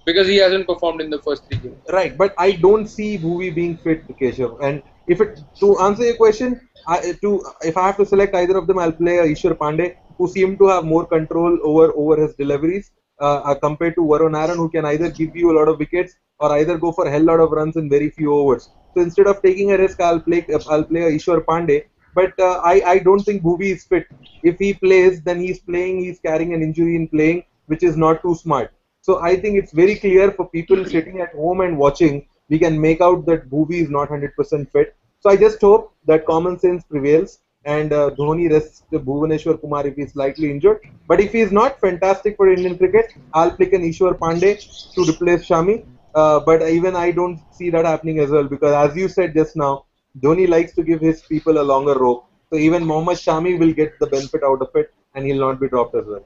Because he hasn't performed in the first three games.
Right, but I don't see Bhuvi being fit, Keshav. And if it to answer your question, if I have to select either of them, I'll play Ishwar Pandey, who seemed to have more control over his deliveries compared to Varun Aaron, who can either give you a lot of wickets or either go for a hell lot of runs in very few overs. So instead of taking a risk, I'll play Ishwar Pandey. But I don't think Bhuvi is fit. If he plays, then he's carrying an injury in playing, which is not too smart. So I think it's very clear for people sitting at home and watching, we can make out that Bhuvi is not 100% fit. So I just hope that common sense prevails and Dhoni rests Bhuvaneshwar Kumar if he's slightly injured. But if he's not fantastic for Indian cricket, I'll pick an Ishwar Pandey to replace Shami. But even I don't see that happening as well because as you said just now, Dhoni likes to give his people a longer rope. So even Mohammad Shami will get the benefit out of it and he'll not be dropped as well.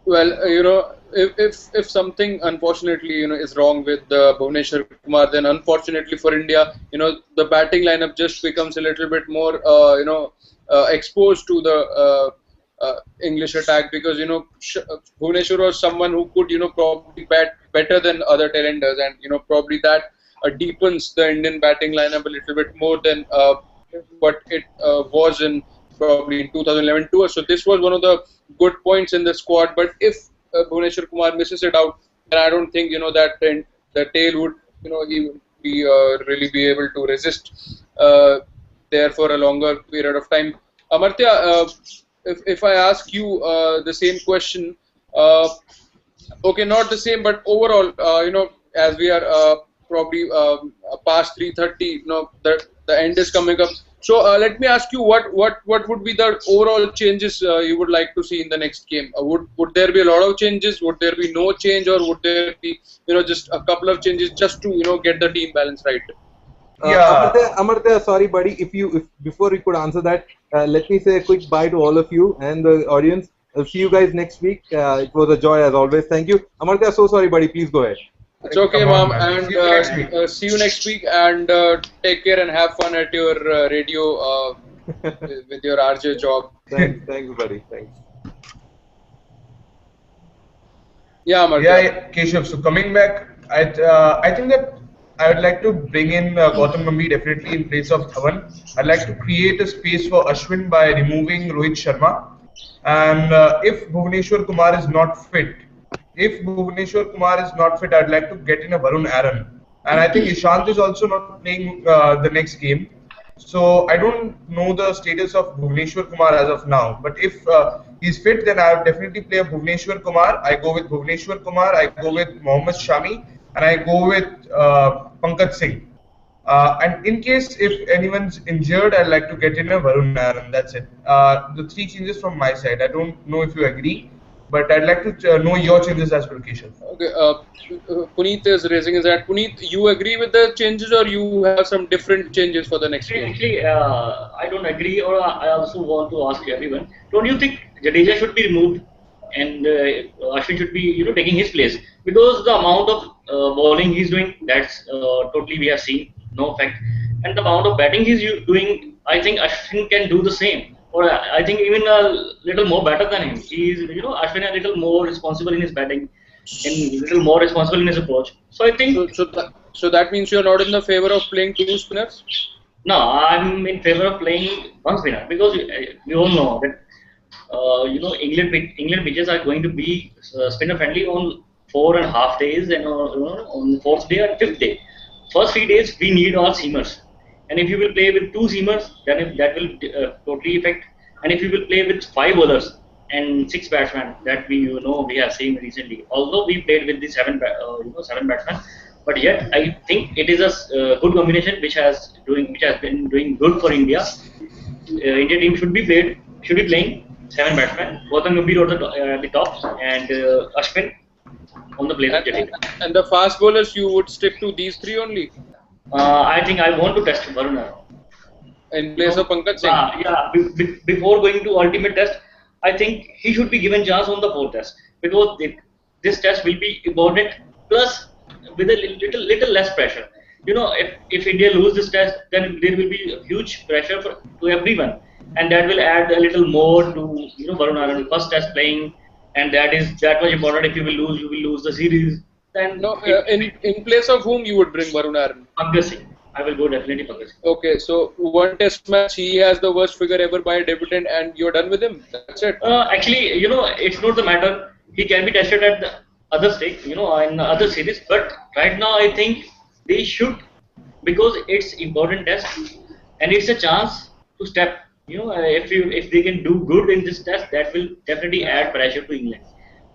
Well, if something unfortunately is wrong with Bhuvneshwar Kumar, then unfortunately for India, the batting lineup just becomes a little bit more exposed to the English attack, because Bhuvneshwar was someone who could probably bat better than other talenders, and probably that deepens the Indian batting lineup a little bit more than what it was in probably in 2011 tour. So this was one of the good points in the squad. But if Bhuvneshwar Kumar misses it out, then I don't think that the tail would he be really be able to resist there for a longer period of time. Amartya, if I ask you the same question, uh, okay, not the same, but overall, as we are probably past 3:30, the end is coming up. So let me ask you, what would be the overall changes you would like to see in the next game? Would there be a lot of changes? Would there be no change, or would there be just a couple of changes just to get the team balance right?
Yeah.
Amartya, sorry, buddy. If before you could answer that, let me say a quick bye to all of you and the audience. I'll see you guys next week. It was a joy as always. Thank you, Amartya. So sorry, buddy. Please go ahead.
It's okay,
Come on,
mom,
man. See
and
you next week.
see you next week, and take care and have fun at your radio with your RJ job.
Thanks, buddy. Thanks.
Yeah,
Yeah,
Amartya.
yeah, Keshav. So coming back, I think that I would like to bring in Gautam Gambhir definitely in place of Dhawan. I'd like to create a space for Ashwin by removing Rohit Sharma. And if Bhuvneshwar Kumar is not fit, I'd like to get in a Varun Aaron. And I think Ishant is also not playing the next game. So I don't know the status of Bhuvneshwar Kumar as of now. But if he's fit, then I would definitely play a Bhuvneshwar Kumar. I go with Bhuvneshwar Kumar. I go with Mohammad Shami, and I go with Pankaj Singh. And in case if anyone's injured, I'd like to get in a Varun Aaron. That's it. The three changes from my side. I don't know if you agree, but I'd like to know your changes as well, Keshav.
Okay, Puneet is raising his hand. Puneet, you agree with the changes, or you have some different changes for the next game?
Actually, I don't agree, or I also want to ask everyone: don't you think Jadeja should be removed and Ashwin should be, taking his place? Because the amount of bowling he's doing, that's totally we have seen, no effect, and the amount of batting he's doing, I think Ashwin can do the same, or I think even a little more better than him. He's, Ashwin a little more responsible in his batting, and a little more responsible in his approach. So I think.
So that means you're not in the favor of playing two spinners?
No, I'm in favor of playing one spinner because we all know that England pitches are going to be spinner friendly on 4.5 days, and on fourth day and fifth day. First 3 days we need all seamers, and if you will play with two seamers, then that will totally affect. And if you will play with five bowlers and six batsmen, that we have seen recently. Although we played with the seven batsmen, but yet I think it is a good combination which has been doing good for India. Indian team should be playing seven batsmen, Gautam Gambhir at the top, and Ashwin on the place of
And,
Jadeja.
and the fast bowlers, you would stick to these three only
I think I want to test Varun.
in place of Pankaj Singh?
Yeah. Before going to ultimate test, I think he should be given chance on the fourth test because this test will be important. Plus, with a little less pressure. If India lose this test, then there will be a huge pressure to everyone, and that will add a little more to Varun Aaron first test playing, and that is that much important. If you will lose the series. Then
No, in place of whom you would bring Varun Aaron?
Pankaj Singh. I will go definitely Pankaj Singh.
Okay, so one test match, he has the worst figure ever by a debutant, and you're done with him. That's it.
Actually, it's not the matter. He can be tested at the other stage, in other series. But right now, I think they should, because it's important test, and it's a chance to step. If they can do good in this test, that will definitely add pressure to England.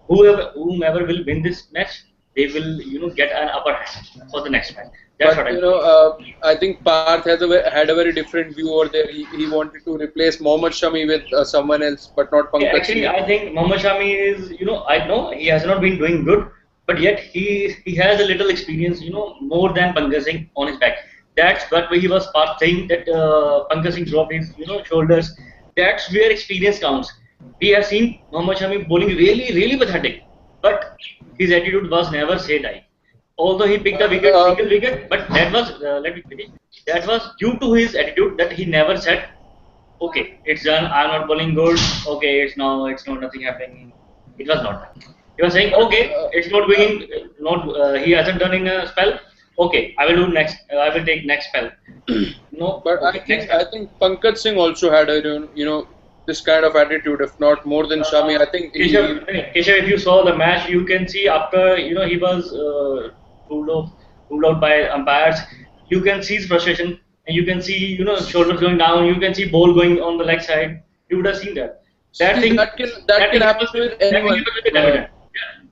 Whomever will win this match, they will get an upper hand for the next match. That's what
But
I think.
I think Parth had a very different view over there. He wanted to replace Mohammad Shami with someone else, but not
Yeah,
Pankaj
actually,
Singh.
I think Mohammad Shami is, I know he has not been doing good, but yet he has a little experience, more than Pankaj Singh on his back. That's what he was part saying that Pankaj Singh dropped his, shoulders. That's where experience counts. We have seen Mohammad Shami bowling really, really pathetic, but his attitude was never say die. Although he picked a wicket,
Uh,
single wicket, but that was let me finish. That was due to his attitude that he never said, "Okay, it's done. I'm not bowling good. Okay, it's not nothing happening." It was not that. He was saying,
but
"Okay, it's not going, not he hasn't done in a spell. Okay, I will do next. I will take next spell. No,
but
okay, next spell."
I think Pankaj Singh also had a this kind of attitude, if not more than Shami. I think he
Keshav, if you saw the match, you can see after he was ruled off, ruled out by umpires. You can see his frustration, and you can see shoulders going down. You can see ball going on the leg side. You would have seen that. That
see
thing,
that
that
can
thing
happen
happens with
with
that thing
anyone.
happens with the debutant.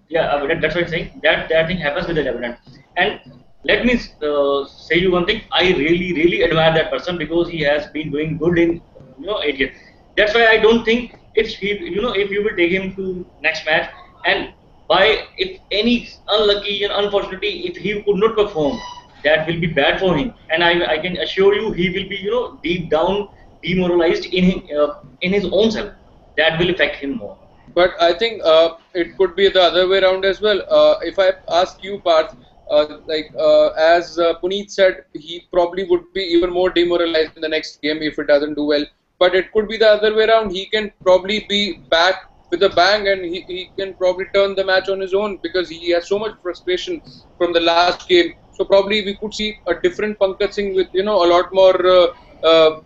Yeah, that's what I'm saying. That thing happens with the debutant. And let me say you one thing. I really really admire that person because he has been doing good in 8 years. That's why I don't think if you will take him to next match and by if any unlucky and unfortunately if he could not perform, that will be bad for him. And I can assure you he will be deep down demoralized in his own self. That will affect him more.
But I think it could be the other way around as well. If I ask you, Parth, as Puneet said, he probably would be even more demoralized in the next game if it doesn't do well. But it could be the other way around. He can probably be back with a bang, and he can probably turn the match on his own because he has so much frustration from the last game. So probably we could see a different Pankaj Singh with a lot more a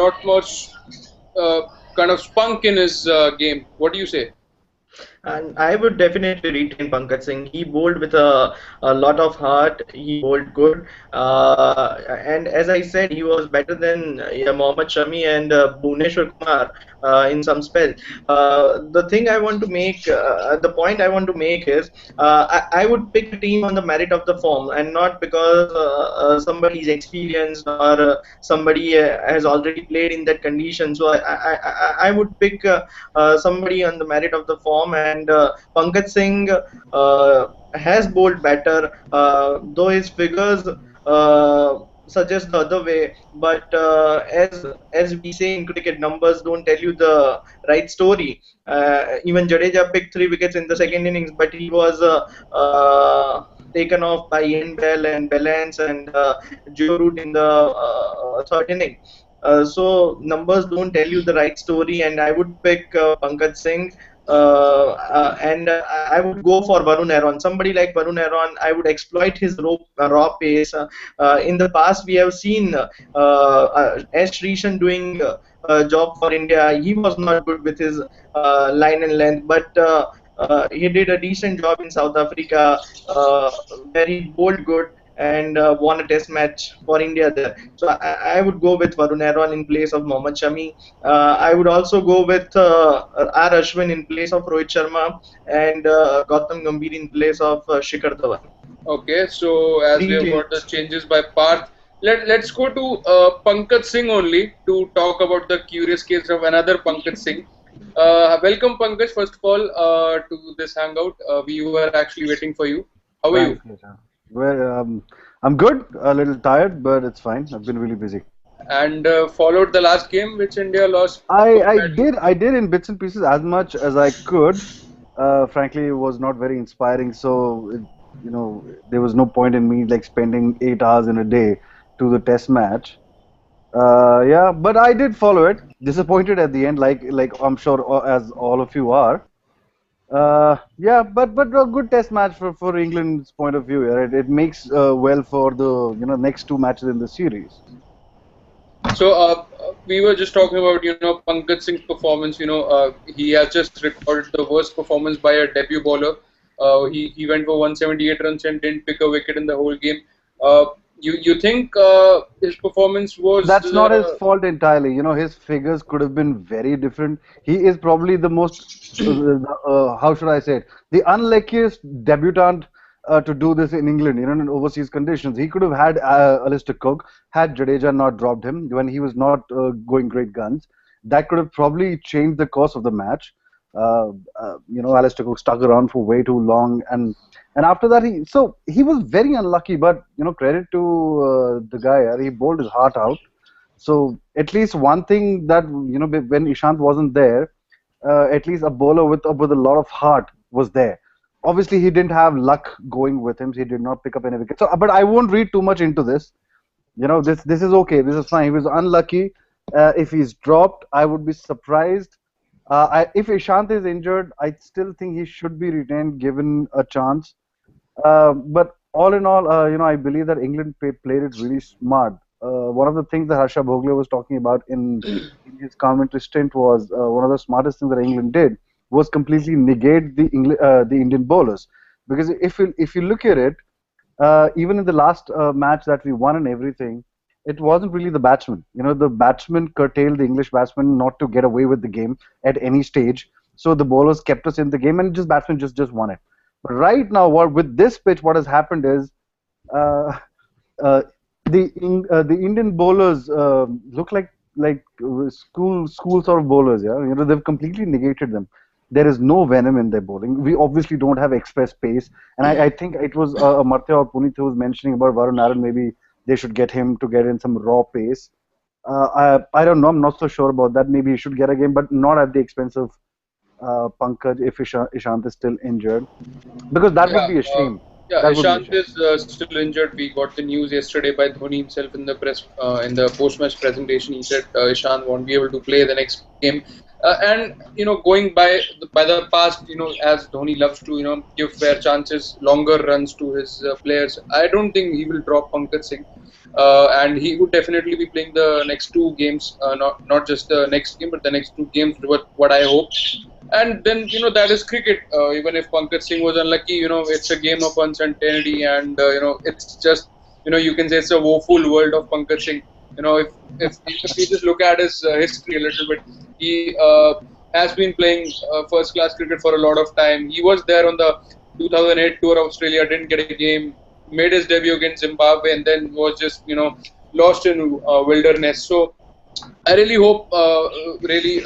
lot more uh, kind of spunk in his game. What do you say?
And I would definitely retain Pankaj Singh. He bowled with a lot of heart. He bowled good. And as I said, he was better than Mohammad Shami and Bhuvneshwar Kumar in some spell. The point I want to make is I would pick a team on the merit of the form and not because somebody is experienced or somebody has already played in that condition. So I would pick somebody on the merit of the form, and Pankaj Singh has bowled better, though his figures suggest the other way. But as we say in cricket, numbers don't tell you the right story. Even Jadeja picked 3 wickets in the second innings, but he was taken off by Ian Bell and Bellance and Joe Root in the third inning. So numbers don't tell you the right story, and I would pick Pankaj Singh. And I would go for Varun Aaron. Somebody like Varun Aaron, I would exploit his raw pace. In the past, we have seen S. Srishan doing a job for India. He was not good with his line and length, but he did a decent job in South Africa, where he bowled good and won a test match for India there. So I would go with Varun Aaron in place of Mohammad Shami. I would also go with R. Ashwin in place of Rohit Sharma and Gautam Gambhir in place of Shikhar Dhawan.
Okay, so as we
Three
have got the
changes.
changes by Parth, let's go to Pankaj Singh only to talk about the curious case of another Pankaj Singh. Welcome, Pankaj, first of all, to this hangout. We were actually waiting for you. How are you?
Thanks, Nisha. Well, I'm good, a little tired, but it's fine. I've been really busy.
And followed the last game, which India lost
I
quite
I
badly.
did I did in bits and pieces as much as I could. Frankly, it was not very inspiring. So, there was no point in me like spending 8 hours in a day to the test match. Yeah, but I did follow it. Disappointed at the end, like I'm sure as all of you are. Yeah, but a good test match for England's point of view. Yeah, it makes well for the next two matches in the series.
So we were just talking about Pankaj Singh's performance. He has just recorded the worst performance by a debut bowler. He went for 178 runs and didn't pick a wicket in the whole game. You think his performance was
That's not his fault entirely. His figures could have been very different. He is probably the most, how should I say it, the unluckiest debutant to do this in England, in overseas conditions. He could have had Alistair Cook, had Jadeja not dropped him when he was not going great guns. That could have probably changed the course of the match. Alistair Cook stuck around for way too long, and after that he was very unlucky. But credit to the guy, he bowled his heart out. So at least one thing that when Ishant wasn't there, at least a bowler with a lot of heart was there. Obviously, he didn't have luck going with him. So he did not pick up any wickets. So, but I won't read too much into this. This is okay. This is fine. He was unlucky. If he's dropped, I would be surprised. If Ishant is injured, I still think he should be retained, given a chance. But all in all, I believe that England played it really smart. One of the things that Harsha Bhogle was talking about in his commentary stint was one of the smartest things that England did was completely negate the Indian bowlers. Because if you look at it, even in the last match that we won and everything, it wasn't really the batsmen. The batsmen curtailed the English batsmen not to get away with the game at any stage. So the bowlers kept us in the game, and just batsmen just won it. But right now, with this pitch, what has happened is uh, uh, the Indian bowlers look like school sort of bowlers. Yeah, they've completely negated them. There is no venom in their bowling. We obviously don't have express pace, and I think it was Amartya or Puneet who was mentioning about Varun Aaron. Maybe they should get him to get in some raw pace. I don't know. I'm not so sure about that. Maybe he should get a game, but not at the expense of Pankaj if Ishant is still injured, because that would
Yeah,
be a shame.
yeah.
That would be a
Ishant
shame.
is still injured. We got the news yesterday by Dhoni himself in the post-match presentation. He said Ishant won't be able to play the next game. And going by the past, as Dhoni loves to give fair chances, longer runs to his players. I don't think he will drop Pankaj Singh. And he would definitely be playing the next two games, not just the next game, but the next two games. What I hope. And then that is cricket. Even if Pankaj Singh was unlucky, it's a game of uncertainty, and it's just you can say it's a woeful world of Pankaj Singh. If you just look at his history a little bit, he has been playing first class cricket for a lot of time. He was there on the 2008 tour of Australia, didn't get a game, made his debut against Zimbabwe, and then was just lost in wilderness. So I really hope, really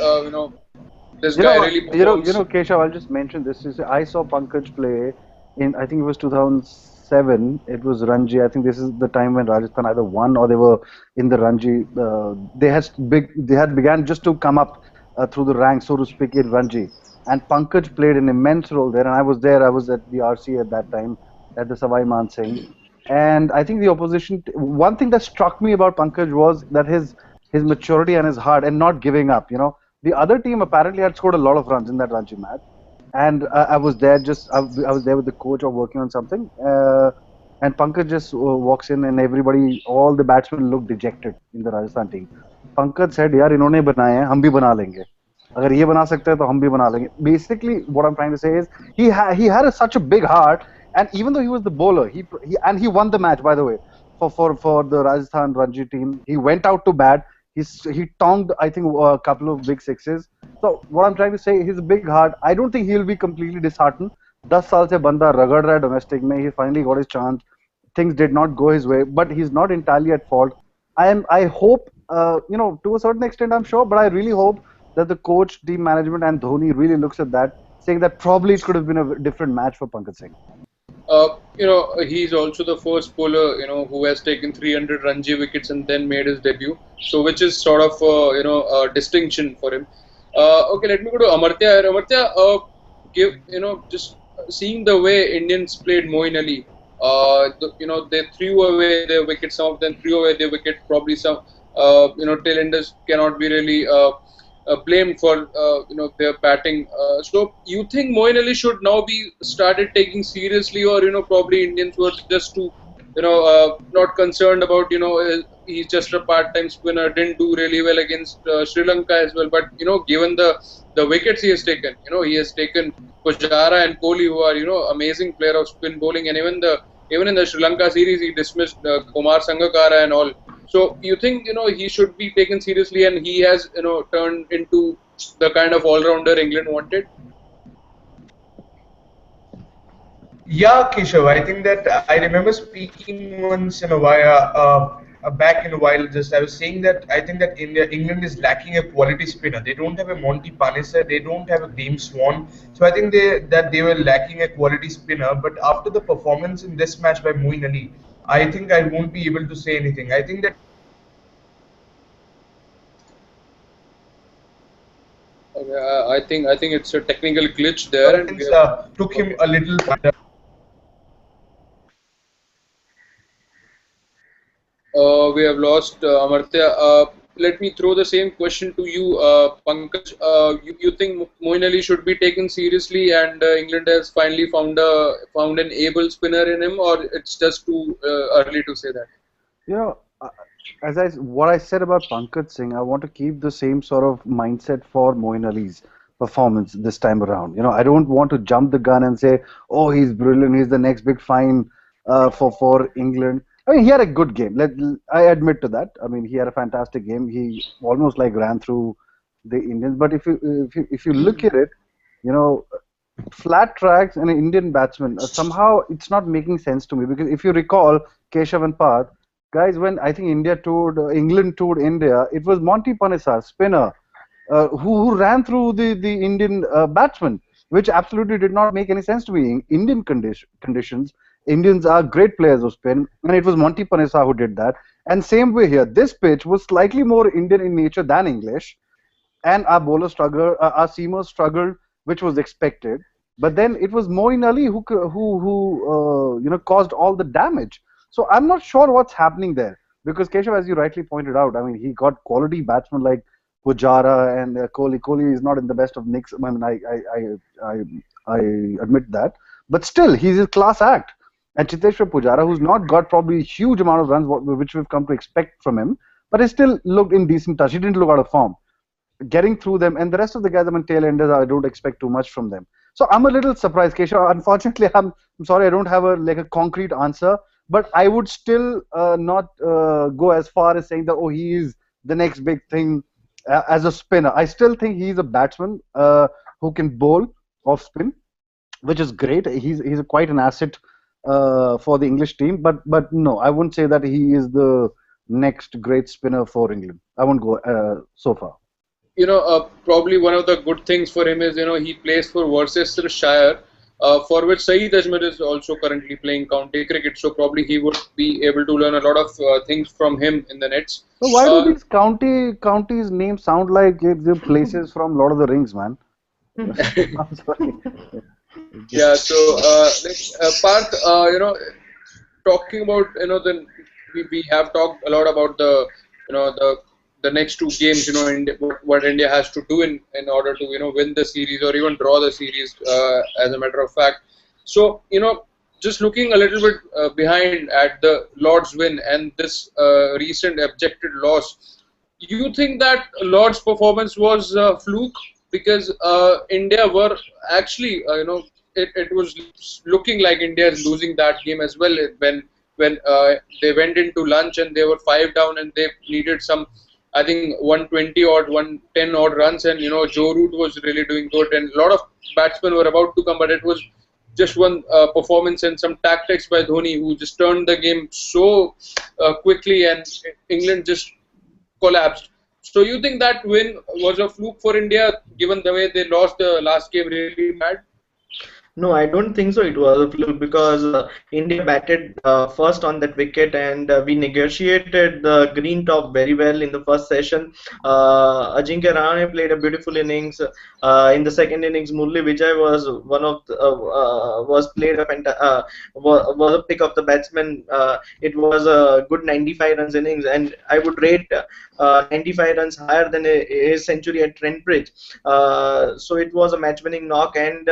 this guy really performs.
Keshav, I'll just mention this. I saw Pankaj play in, I think it was 2007. It was Ranji. I think this is the time when Rajasthan either won or they were in the Ranji. They had began just to come up through the ranks, so to speak, in Ranji. And Pankaj played an immense role there. And I was there. I was at the RC at that time, at the Savai Man Singh. And I think the opposition. One thing that struck me about Pankaj was that his maturity and his heart and not giving up. The other team apparently had scored a lot of runs in that Ranji match, and I was there I was there with the coach or working on something, and Pankaj just walks in and all the batsmen look dejected in the Rajasthan team. Pankaj said, "यार इन्होंने बनाए हैं, हम भी बना लेंगे. अगर ये बना सकते हैं तो हम भी बना लेंगे." Basically, what I'm trying to say is he had such a big heart, and even though he was the bowler, he won the match, by the way, for the Rajasthan Ranji team. He went out to bat. He tonged, I think, a couple of big sixes. So what I'm trying to say, he's a big heart. I don't think he'll be completely disheartened. 10 साल से बंदा रगड़ रहा है domestic में. He finally got his chance. Things did not go his way, but he's not entirely at fault. I hope, to a certain extent, I'm sure, but I really hope that the coach, team management, and Dhoni really looks at that, saying that probably it could have been a different match for Pankaj Singh.
He's also the first bowler, who has taken 300 Ranji wickets and then made his debut. So, which is sort of, a distinction for him. Okay, let me go to Amartya. Amartya, just seeing the way Indians played Moeen Ali, they threw away their wicket. Some of them threw away their wicket. Probably some, tailenders cannot be really blamed for their batting. So you think Moeen Ali should now be started taking seriously, or probably Indians were just too not concerned about he's just a part-time spinner, didn't do really well against Sri Lanka as well. But given the wickets he has taken, he has taken Pujara and Kohli, who are amazing player of spin bowling, and even in the Sri Lanka series he dismissed Kumar Sangakkara and all. So you think he should be taken seriously, and he has turned into the kind of all-rounder England wanted?
Yeah, Keshav, I think that I remember speaking once in a while, back in a while. Just I was saying that I think that England is lacking a quality spinner. They don't have a Monty Panesar, they don't have a Graham Swan. So I think they were lacking a quality spinner. But after the performance in this match by Moeen Ali, I think I won't be able to say anything. I think that
Okay, I think it's a technical glitch there, and we
Things
have.
took him
Okay.
a little.
We have lost Amartya. Let me throw the same question to you, Pankaj. You think Moeen Ali should be taken seriously, and England has finally found an able spinner in him, or it's just too early to say that?
You know, what I said about Pankaj Singh, I want to keep the same sort of mindset for Moeen Ali's performance this time around. I don't want to jump the gun and say, oh, he's brilliant, he's the next big find for England. I mean, he had a good game. I admit to that. I mean, he had a fantastic game. He almost like ran through the Indians. But if you look at it, you know, flat tracks and an Indian batsman, somehow it's not making sense to me because if you recall Keshav and Parth, guys, when I think England toured India, it was Monty Panesar, spinner, who ran through the Indian batsman, which absolutely did not make any sense to me. In Indian conditions, Indians are great players of spin, and it was Monty Panesar who did that. And same way here, this pitch was slightly more Indian in nature than English, and our bowler struggled, our seamers struggled, which was expected. But then it was Moeen Ali who caused all the damage. So I'm not sure what's happening there because Keshav, as you rightly pointed out, I mean he got quality batsmen like Pujara and Kohli. Kohli is not in the best of nicks. I mean I admit that, but still he's a class act. And Chiteshwar Pujara, who's not got probably a huge amount of runs, which we've come to expect from him, but he still looked in decent touch. He didn't look out of form getting through them, and the rest of the guys, I mean, tail enders, I don't expect too much from them. So I'm a little surprised, Keshav. Unfortunately, I'm sorry, I don't have a concrete answer, but I would still not go as far as saying that he is the next big thing as a spinner. I still think he's a batsman who can bowl off spin, which is great. He's quite an asset for the English team, but no, I wouldn't say that he is the next great spinner for England. I won't go so far.
Probably one of the good things for him is, he plays for Worcestershire, for which Saeed Ajmer is also currently playing county cricket. So probably he would be able to learn a lot of things from him in the nets.
So why do these counties names sound like the places from Lord of the Rings, man? I'm sorry.
Yeah. So, Parth, talking about we have talked a lot about the next two games, what India has to do in order to win the series or even draw the series, as a matter of fact. So just looking a little bit behind at the Lord's win and this recent objected loss, you think that Lord's performance was a fluke because India were actually it was looking like India is losing that game as well when they went into lunch and they were 5 down and they needed some, I think, 120 or 110 odd runs, and Joe Root was really doing good and a lot of batsmen were about to come, but it was just one performance and some tactics by Dhoni who just turned the game so quickly, and England just collapsed. So you think that win was a fluke for India given the way they lost the last game really bad?
No, I don't think so. It was a fluke because India batted first on that wicket, and we negotiated the green top very well in the first session. Ajinkya Rahane played a beautiful innings. In the second innings, Murli Vijay was one of was played a was a pick of the batsman. It was a good 95 runs innings, and I would rate 95 runs higher than his century at Trent Bridge. So it was a match-winning knock, and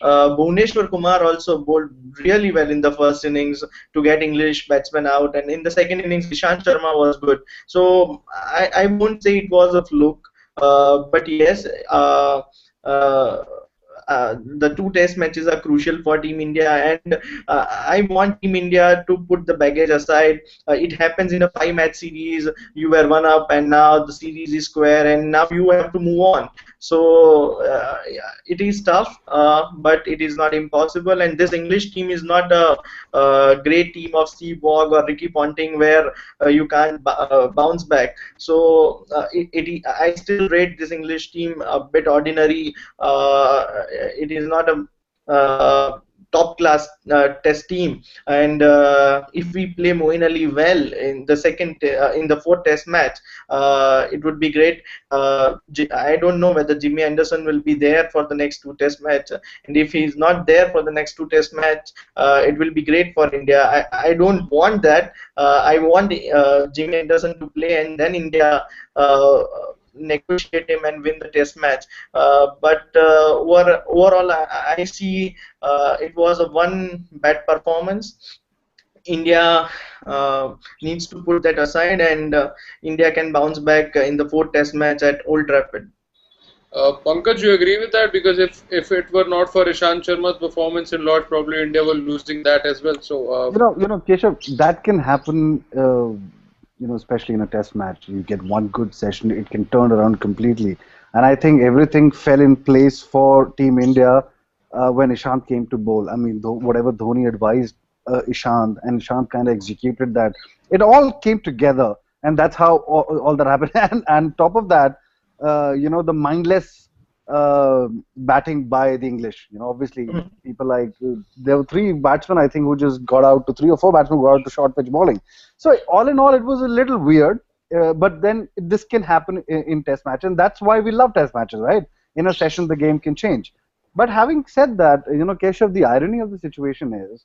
Bhuvneshwar Kumar also bowled really well in the first innings to get English batsmen out, and in the second innings, Ishant Sharma was good. So I won't say it was a fluke, but yes, the two test matches are crucial for Team India, and I want Team India to put the baggage aside. It happens in a 5-match series. You were one up, and now the series is square, and now you have to move on. So it is tough, but it is not impossible. And this English team is not a great team of Steve Waugh or Ricky Ponting where you can't bounce back. So I still rate this English team a bit ordinary. It is not a top class test team, and if we play Moeen Ali well in the in the fourth test match, it would be great. I don't know whether Jimmy Anderson will be there for the next two test match, and if he's not there for the next two test match, it will be great for India. I don't want that. I want Jimmy Anderson to play and then India negotiate him and win the test match. But overall, I see it was a one bad performance. India needs to put that aside, and India can bounce back in the fourth test match at Old Trafford.
Pankaj, you agree with that? Because if it were not for Ishant Sharma's performance in Lord's, probably India were losing that as well. So
Keshav, that can happen. Especially in a test match, you get one good session, it can turn around completely. And I think everything fell in place for Team India when Ishant came to bowl. I mean, whatever Dhoni advised Ishant, and Ishant kind of executed that. It all came together, and that's how all that happened. And top of that, the mindless batting by the English. Obviously, people like there were three batsmen, I think, who just got out to 3 or 4 batsmen who got out to short pitch bowling. So all in all, it was a little weird. But then this can happen in test match, and that's why we love test matches, right? In a session, the game can change. But having said that, Keshav, the irony of the situation is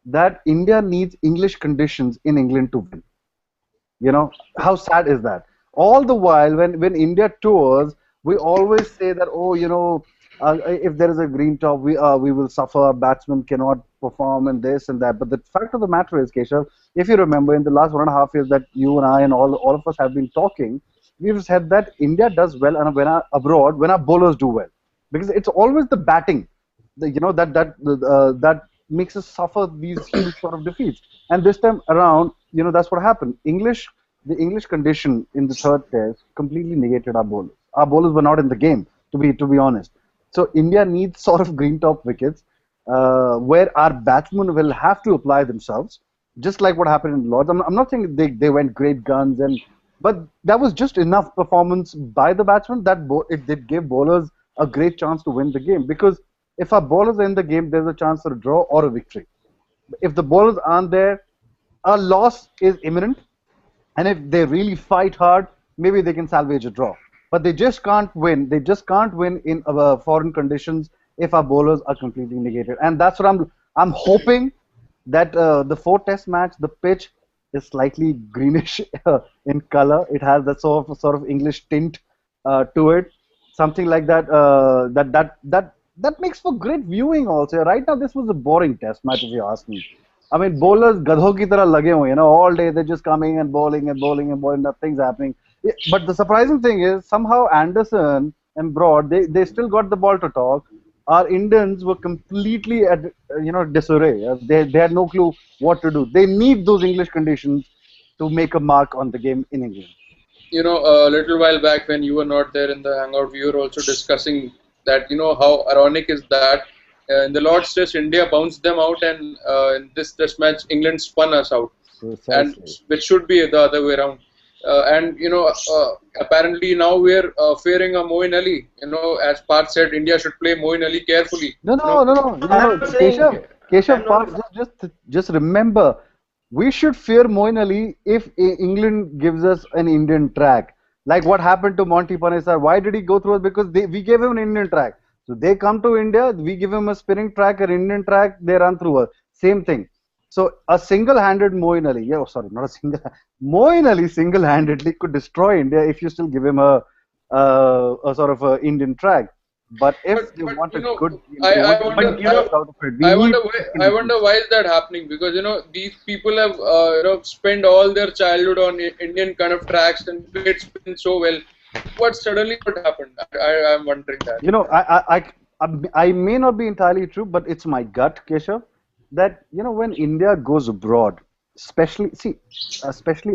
that India needs English conditions in England to win. How sad is that? All the while, when India tours, we always say that, if there is a green top, we will suffer. Batsmen cannot perform and this and that. But the fact of the matter is, Keshav, if you remember, in the last 1.5 years that you and I and all of us have been talking, we've said that India does well and abroad when our bowlers do well, because it's always the batting, that makes us suffer these huge sort of defeats. And this time around, that's what happened. The English condition in the third test completely negated our bowlers. Our bowlers were not in the game, to be honest. So India needs sort of green top wickets where our batsmen will have to apply themselves, just like what happened in Lords. I'm not saying they went great guns, but that was just enough performance by the batsmen that it did give bowlers a great chance to win the game. Because if our bowlers are in the game, there's a chance for a draw or a victory. If the bowlers aren't there, a loss is imminent. And if they really fight hard, maybe they can salvage a draw. But they just can't win. They just can't win in foreign conditions if our bowlers are completely negated. And that's what I'm hoping that the fourth test match, the pitch is slightly greenish in color. It has that sort of English tint to it, something like that. That makes for great viewing also. Right now, this was a boring test match, if you ask me. I mean, bowlers gadho ki tarah lage hue, all day they're just coming and bowling and bowling and bowling. Nothing's happening. But the surprising thing is somehow Anderson and Broad, they still got the ball to talk. Our Indians were completely at disarray. They had no clue what to do. They need those English conditions to make a mark on the game in England.
A little while back when you were not there in the hangout, we were also discussing that, how ironic is that in the Lord's Test, India bounced them out, and in this Test match, England spun us out, and which should be the other way around. Apparently now we're fearing a Moeen Ali. As Parth said, India should play Moeen Ali carefully.
No. Keshav, Parth, just remember, we should fear Moeen Ali if England gives us an Indian track. Like what happened to Monty Panesar. Why did he go through us? Because we gave him an Indian track. So they come to India, we give him a spinning track, an Indian track, they run through us. Same thing. So a single-handed Moeen Ali, Moeen Ali single-handedly could destroy India if you still give him a sort of a Indian track. But if they want a good,
I wonder why is that happening? Because these people have spent all their childhood on Indian kind of tracks and played spin so well. What happened? I'm wondering that.
I may not be entirely true, but it's my gut, Keshav, that when India goes abroad, especially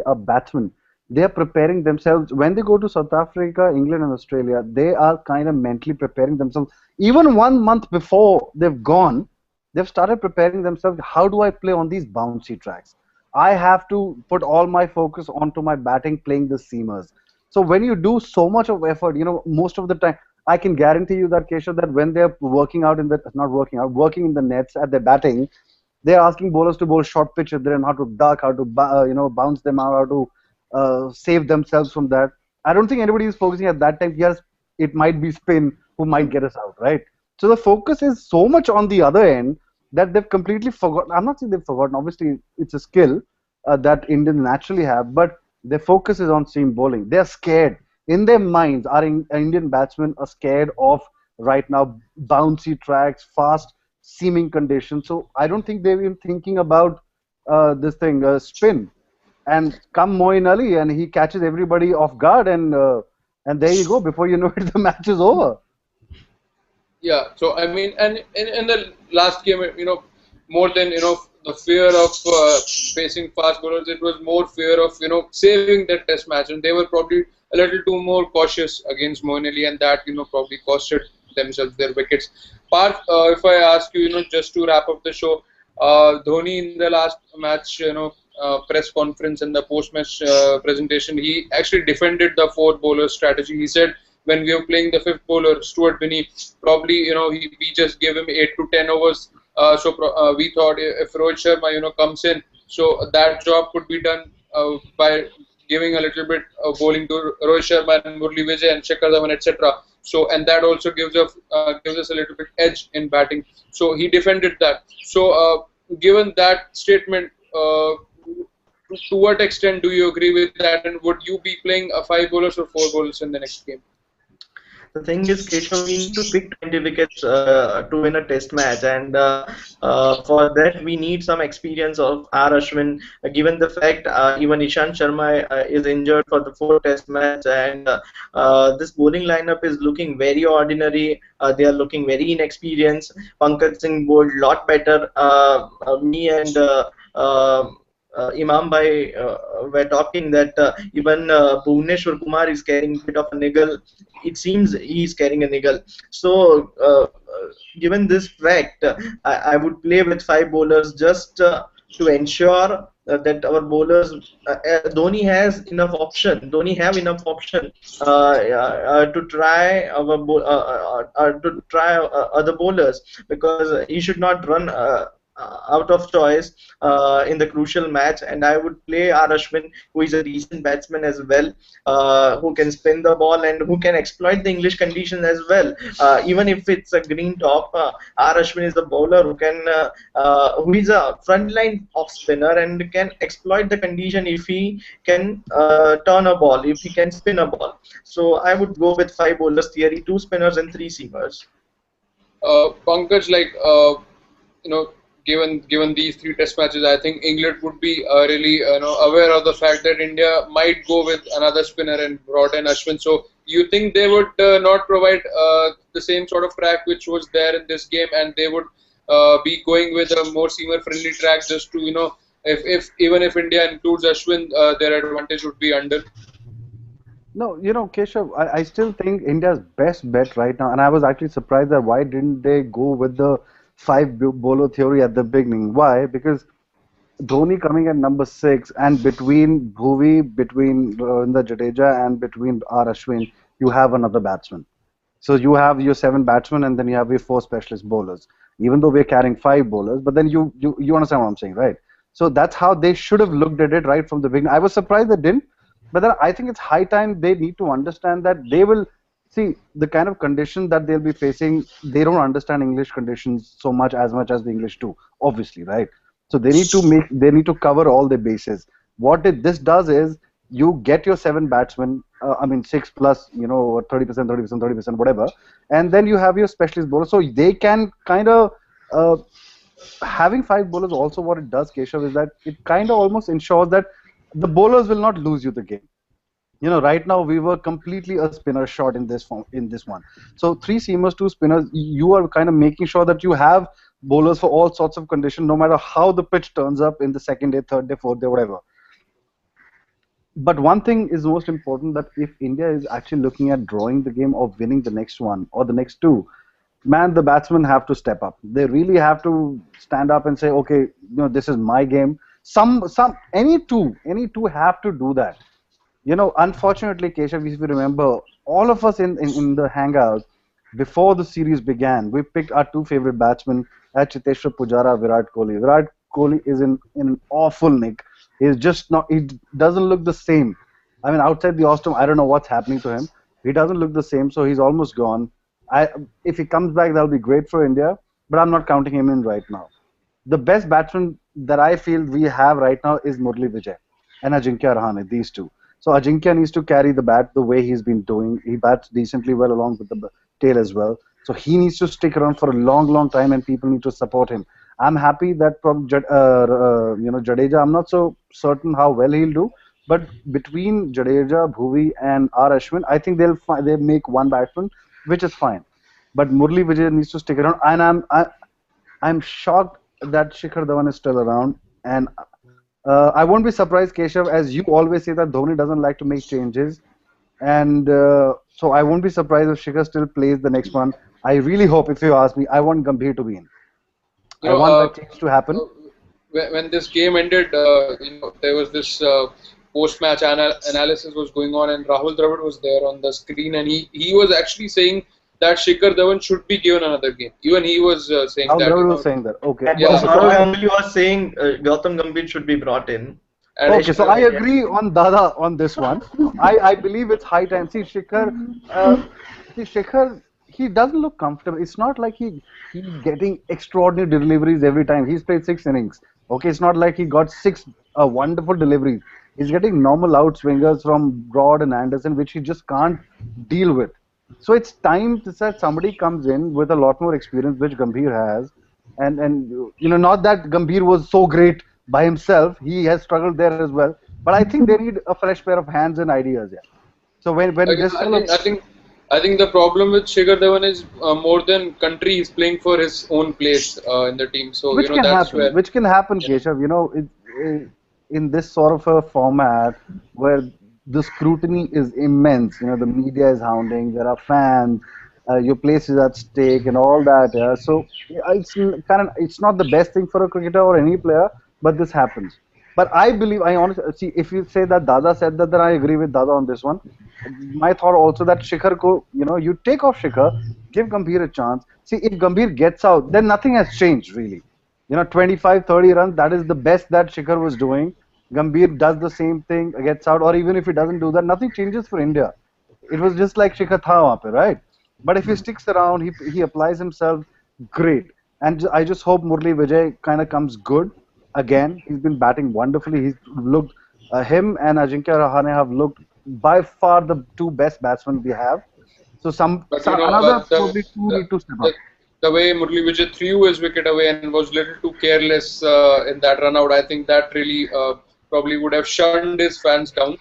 a batsman, they are preparing themselves. When they go to South Africa, England and Australia, they are kind of mentally preparing themselves. Even 1 month before they've gone, they've started preparing themselves. How do I play on these bouncy tracks? I have to put all my focus onto my batting, playing the seamers. So when you do so much of effort, most of the time, I can guarantee you that, Keshav, that when they're working out in the not working out, working in the nets at their batting, they're asking bowlers to bowl short pitch if they're in, how to duck, how to bounce them out, how to save themselves from that. I don't think anybody is focusing at that time. Yes, it might be spin who might get us out, right? So the focus is so much on the other end that they've completely forgotten. I'm not saying they've forgotten. Obviously, it's a skill that Indians naturally have, but their focus is on seam bowling. They're scared in their minds. Our Indian batsmen are scared of right now bouncy tracks, fast seaming conditions. So I don't think they're even thinking about this thing spin. And come Moeen Ali, and he catches everybody off guard, and there you go. Before you know it, the match is over.
Yeah, so I mean, and in the last game, more than the fear of facing fast bowlers, it was more fear of saving that test match, and they were probably a little too more cautious against Moeen Ali, and that probably costed themselves their wickets. Parth, if I ask you, just to wrap up the show, Dhoni in the last match, press conference and the post-match presentation, he actually defended the four bowler strategy. He said when we were playing the fifth bowler, Stuart Binney, probably we just gave him 8 to 10 overs. So we thought if Rohit Sharma comes in, so that job could be done by giving a little bit of bowling to Rohit Sharma and Murli Vijay and Shikhar Dhawan, etc. So and that also gives us a little bit edge in batting. So he defended that. So given that statement, to what extent do you agree with that, and would you be playing a five bowlers or four bowlers in the next game?
The thing is, Keshav, we need to pick 20 wickets to win a test match, and for that we need some experience of R. Ashwin. Given the fact even Ishant Sharma is injured for the fourth test match, and this bowling lineup is looking very ordinary. They are looking very inexperienced. Pankaj Singh bowled a lot better. Me and Imam Bhai were talking that even Bhuvneshwar Kumar is carrying a bit of a niggle. It seems he is carrying a niggle. So, given this fact, I would play with five bowlers just to ensure that our bowlers, Dhoni has enough option. Dhoni have enough option to try other bowlers, because he should not run out of choice in the crucial match. And I would play R. Ashwin, who is a decent batsman as well, who can spin the ball and who can exploit the English conditions as well. Even if it's a green top, R. Ashwin is the bowler who is a frontline off spinner and can exploit the condition if he can turn a ball, if he can spin a ball. So I would go with five bowlers theory, two spinners and three seamers.
Pankaj, given these three test matches, I think England would be really aware of the fact that India might go with another spinner and brought in Ashwin. So you think they would not provide the same sort of track which was there in this game, and they would be going with a more seamer friendly track just to if even if India includes Ashwin, their advantage would be under.
No, Keshav, I still think India's best bet right now, and I was actually surprised that why didn't they go with the five bowler theory at the beginning? Why? Because Dhoni coming at number 6, and between Bhuvi, between Ravindra Jadeja, and between R. Ashwin, you have another batsman. So you have your 7 batsmen, and then you have your 4 specialist bowlers. Even though we're carrying 5 bowlers, but then you understand what I'm saying, right? So that's how they should have looked at it right from the beginning. I was surprised they didn't, but then I think it's high time they need to understand that they will see the kind of conditions that they'll be facing. They don't understand English conditions much as the English do, obviously, right? So they need to cover all the bases. What this does is you get your 7 batsmen, 6 plus, 30%, 30%, 30%, whatever, and then you have your specialist bowlers. So they can kind of having 5 bowlers. Also, what it does, Keshav, is that it kind of almost ensures that the bowlers will not lose you the game. Right now we were completely a spinner short in this one. So 3 seamers, 2 spinners. You are kind of making sure that you have bowlers for all sorts of conditions, no matter how the pitch turns up in the second day, third day, fourth day, whatever. But one thing is most important, that if India is actually looking at drawing the game or winning the next one or the next 2, man, the batsmen have to step up. They really have to stand up and say, okay, this is my game. Any two have to do that. Unfortunately, Keshav, if you remember, all of us in the hangout, before the series began, we picked our two favorite batsmen at Chiteshwar Pujara, Virat Kohli. Virat Kohli is in an awful nick. He's just not. He doesn't look the same. I mean, outside the Ostrom, I don't know what's happening to him. He doesn't look the same, so he's almost gone. If he comes back, that'll be great for India, but I'm not counting him in right now. The best batsman that I feel we have right now is Murli Vijay and Ajinkya Rahane, these two. So Ajinkya needs to carry the bat the way he's been doing. He bats decently well along with the tail as well. So he needs to stick around for a long, long time, and people need to support him. I'm happy that from Jadeja, I'm not so certain how well he'll do, but between Jadeja, Bhuvi, and R Ashwin, I think they make one batsman, which is fine. But Murli Vijay needs to stick around, and I'm shocked that Shikhar Dhawan is still around, and I won't be surprised, Keshav, as you always say that Dhoni doesn't like to make changes, and so I won't be surprised if Shikhar still plays the next one. I really hope, if you ask me, I want Gambhir to be in.
You
I
know,
want that change to happen.
uh, when this game ended, there was this post-match analysis was going on, and Rahul Dravid was there on the screen, and he was actually saying that Shikhar Dhawan should be given another game. Even he was saying
How
that,
Dravid was saying that. Okay,
And
yeah,
okay, so
Saurav
I
Ganguly was saying Gautam Gambhir should be brought in.
and
okay, so I agree on Dada on this one. I believe it's high time. See, Shikhar, he doesn't look comfortable. It's not like he's getting extraordinary deliveries every time. He's played 6 innings. Okay, it's not like he got six wonderful deliveries. He's getting normal outswingers from Broad and Anderson, which he just can't deal with. So it's time that somebody comes in with a lot more experience, which Gambhir has, and not that Gambhir was so great by himself. He has struggled there as well. But I think they need a fresh pair of hands and ideas. Yeah. So when
again,
there's still a
I think the problem with Shikhar Dhawan is more than country. He's playing for his own place in the team. So
which can
that's
happen,
where.
which can happen,
Yeah.
Keshav. In this sort of a format where the scrutiny is immense, the media is hounding, there are fans, your place is at stake, and all that. Yeah. So yeah, it's not the best thing for a cricketer or any player, but this happens. But I believe, I honestly see, if you say that Dada said that, then I agree with Dada on this one. My thought also that you take off Shikhar, give Gambhir a chance. See, if Gambhir gets out, then nothing has changed really. 25, 30 runs, that is the best that Shikhar was doing. Gambhir does the same thing, gets out, or even if he doesn't do that, nothing changes for India. It was just like Shikhar tha wahan pe, right? But if he sticks around, he applies himself, great. And I just hope Murli Vijay kind of comes good again. He's been batting wonderfully. He's looked, him and Ajinkya Rahane have looked by far the two best batsmen we have. So
But
another probably two
the
need to step
the,
up.
the way Murli Vijay threw his wicket away and was a little too careless in that run out, I think that really probably would have shunned his fans down.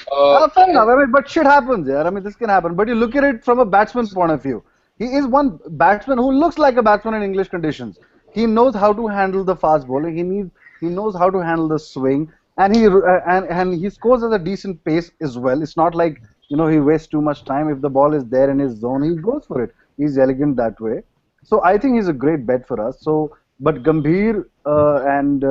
Fair
And
enough. I mean, but shit happens, yeah. I mean, this can happen. But you look at it from a batsman point of view. He is one batsman who looks like a batsman in English conditions. He knows how to handle the fast bowling. He knows how to handle the swing, and he scores at a decent pace as well. It's not like he wastes too much time. If the ball is there in his zone, he goes for it. He's elegant that way. So I think he's a great bet for us. So, but Gambhir and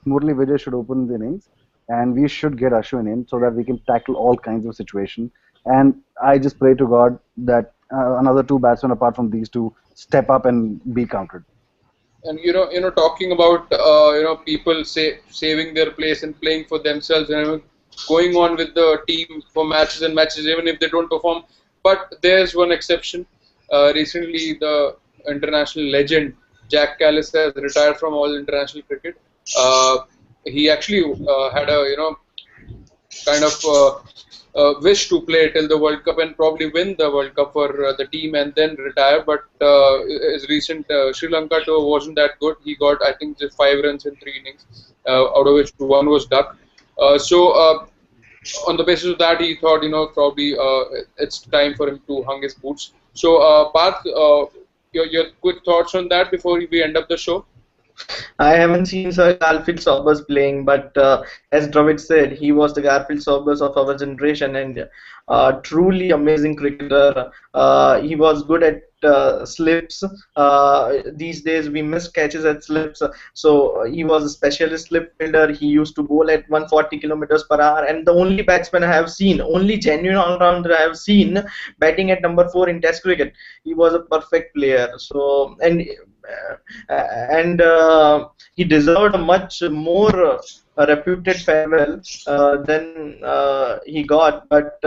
Murli Vijay should open the innings, and we should get Ashwin in so that we can tackle all kinds of situation. And I just pray to God that another two batsmen apart from these two step up and be counted.
and talking about people saving their place and playing for themselves and going on with the team for matches and matches even if they don't perform. But there's one exception. Recently, the international legend Jacques Kallis has retired from all international cricket. He actually had a kind of wish to play till the World Cup and probably win the World Cup for the team and then retire. But his recent Sri Lanka tour wasn't that good. He got, I think, just 5 runs in 3 innings, out of which one was duck. So on the basis of that, he thought, probably it's time for him to hang his boots. So, Parth, your quick thoughts on that before we end up the show?
I haven't seen Sir Garfield Sobers playing, but as Dravid said, he was the Garfield Sobers of our generation and truly amazing cricketer. He was good at slips. These days we miss catches at slips, so he was a specialist slip fielder. He used to bowl at 140 kilometers per hour, and the only batsman I have seen, only genuine all-rounder I have seen batting at number 4 in Test cricket. He was a perfect player. So and he deserved a much more reputed farewell than he got. But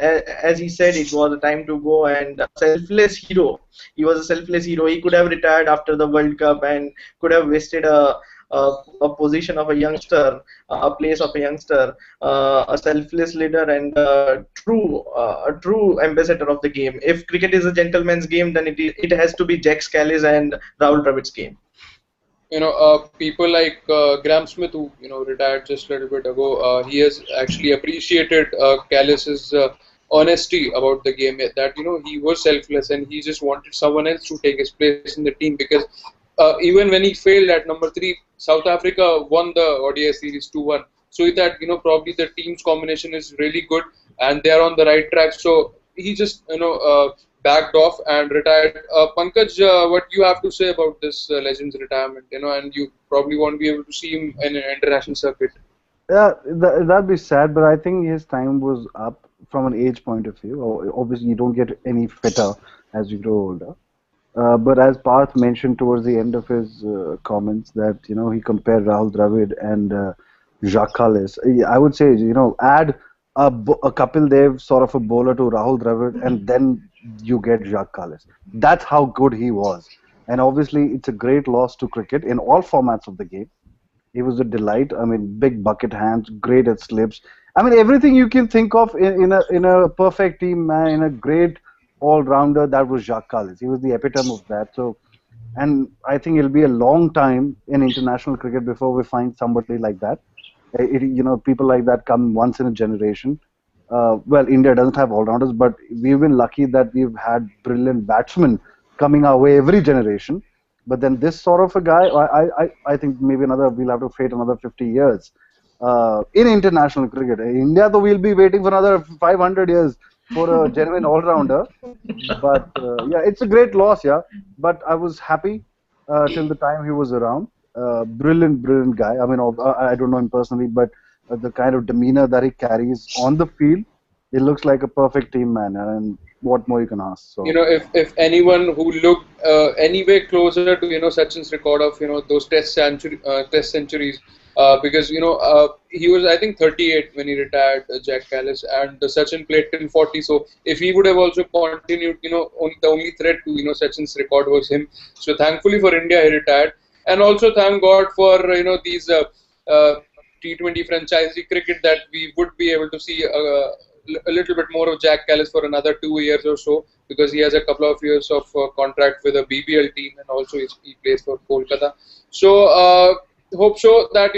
as he said, it was a time to go and a selfless hero. He was a selfless hero. He could have retired after the World Cup and could have wasted a position of a youngster, a place of a youngster, a selfless leader and a true ambassador of the game. If cricket is a gentleman's game, then it has to be Jacques Kallis and Rahul Dravid's game.
People like Graham Smith, who retired just a little bit ago, he has actually appreciated Callis's honesty about the game. That he was selfless and he just wanted someone else to take his place in the team, because even when he failed at number 3, South Africa won the ODI series 2-1. So he thought probably the team's combination is really good and they are on the right track. So he just backed off and retired. Pankaj, what you have to say about this legend's retirement? And you probably won't be able to see him in an international circuit.
Yeah, that'd be sad, but I think his time was up from an age point of view. Obviously, you don't get any fitter as you grow older. But as Parth mentioned towards the end of his comments that he compared Rahul Dravid and Jacques Kallis. I would say add a Kapil Dev sort of a bowler to Rahul Dravid, and then you get Jacques Kallis. That's how good he was. And obviously, it's a great loss to cricket in all formats of the game. He was a delight. I mean, big bucket hands, great at slips. I mean, everything you can think of in a perfect team, man, in a great all-rounder, that was Jacques Kallis. He was the epitome of that. So, and I think it'll be a long time in international cricket before we find somebody like that. People like that come once in a generation. Well, India doesn't have all-rounders, but we've been lucky that we've had brilliant batsmen coming our way every generation. But then this sort of a guy, I think maybe we'll have to wait another 50 years in international cricket. In India, though, we'll be waiting for another 500 years for a genuine all-rounder. But yeah, it's a great loss, yeah. But I was happy till the time he was around. Brilliant guy. I mean, I don't know him personally, but the kind of demeanor that he carries on the field, it looks like a perfect team man. And what more you can ask? So
if anyone who looked anyway closer to Sachin's record of those test centuries, because he was, I think, 38 when he retired, Jacques Kallis, and Sachin played till 40. So if he would have also continued, the only threat to Sachin's record was him. So thankfully for India, he retired, and also thank God for these T20 franchisee cricket, that we would be able to see a little bit more of Jacques Kallis for another 2 years or so, because he has a couple of years of contract with a BBL team, and also he plays for Kolkata. So hope so that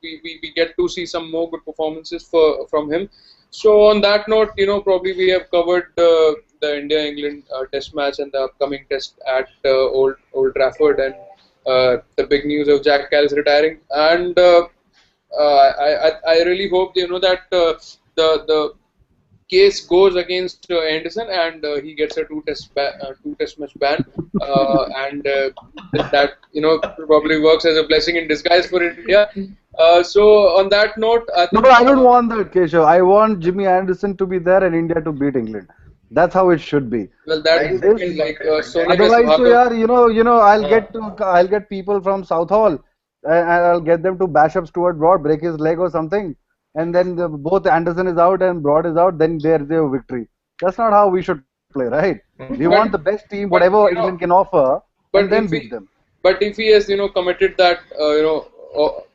we get to see some more good performances from him. So on that note, probably we have covered the India-England test match and the upcoming test at Old Trafford, and the big news of Jacques Kallis retiring. And I really hope that the case goes against Anderson, and he gets a two test match ban, and that probably works as a blessing in disguise for India. So on that note, I think,
no, but I don't want that, Keshav. I want Jimmy Anderson to be there and India to beat England. That's how it should be.
Well, that is like
otherwise, so yeah, I'll get people from Southall and I'll get them to bash up Stuart Broad, break his leg or something, and then both Anderson is out and Broad is out. Then there's their victory. That's not how we should play, right? We want the best team, whatever England can offer, and then beat them.
But if he has committed that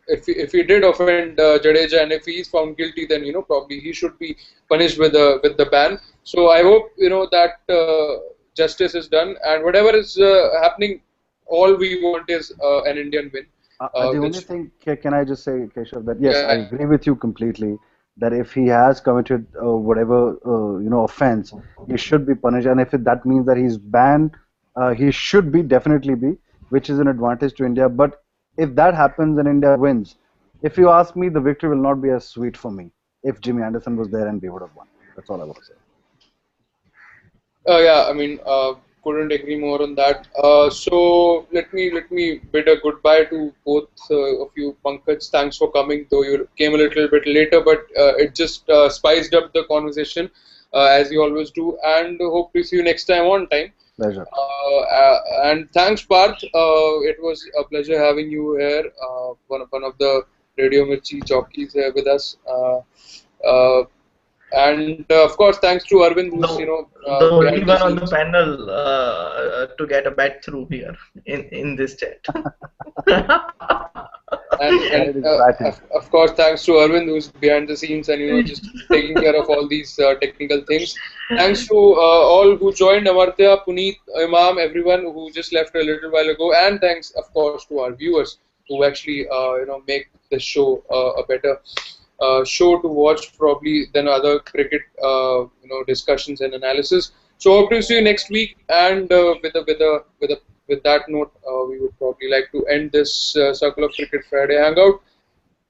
if he did offend Jadeja, and if he is found guilty, then probably he should be punished with the ban. So I hope that justice is done, and whatever is happening, all we want is an Indian win.
The only thing, can I just say, Keshav, that yes, I agree with you completely. That if he has committed whatever offense, he should be punished, and if that means that he's banned, he should definitely be, which is an advantage to India. But if that happens and India wins, if you ask me, the victory will not be as sweet for me if Jimmy Anderson was there and we would have won. That's all I want to say.
Yeah, I mean, couldn't agree more on that. So let me bid a goodbye to both of you, Pankaj. Thanks for coming, though you came a little bit later, but it just spiced up the conversation as you always do. And hope to see you next time on time.
Pleasure.
And thanks, Parth. It was a pleasure having you here. One of the Radio Mirchi jockeys here with us. Uh, and of course, thanks to Arvind, who's
The only
behind the
one on the
scenes.
panel to get a bet through here in this chat.
And
That is exciting.
of course, thanks to Arvind, who's behind the scenes and just taking care of all these technical things. Thanks to all who joined, Amartya, Puneet, Imam, everyone who just left a little while ago, and thanks, of course, to our viewers who actually make this show a better show to watch probably than other cricket discussions and analysis. So hope to see you next week. And with that note, we would probably like to end this Circle of Cricket Friday Hangout.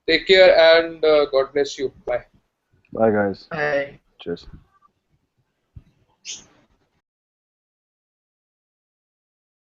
Take care and God bless you. Bye.
Bye, guys.
Hi.
Cheers.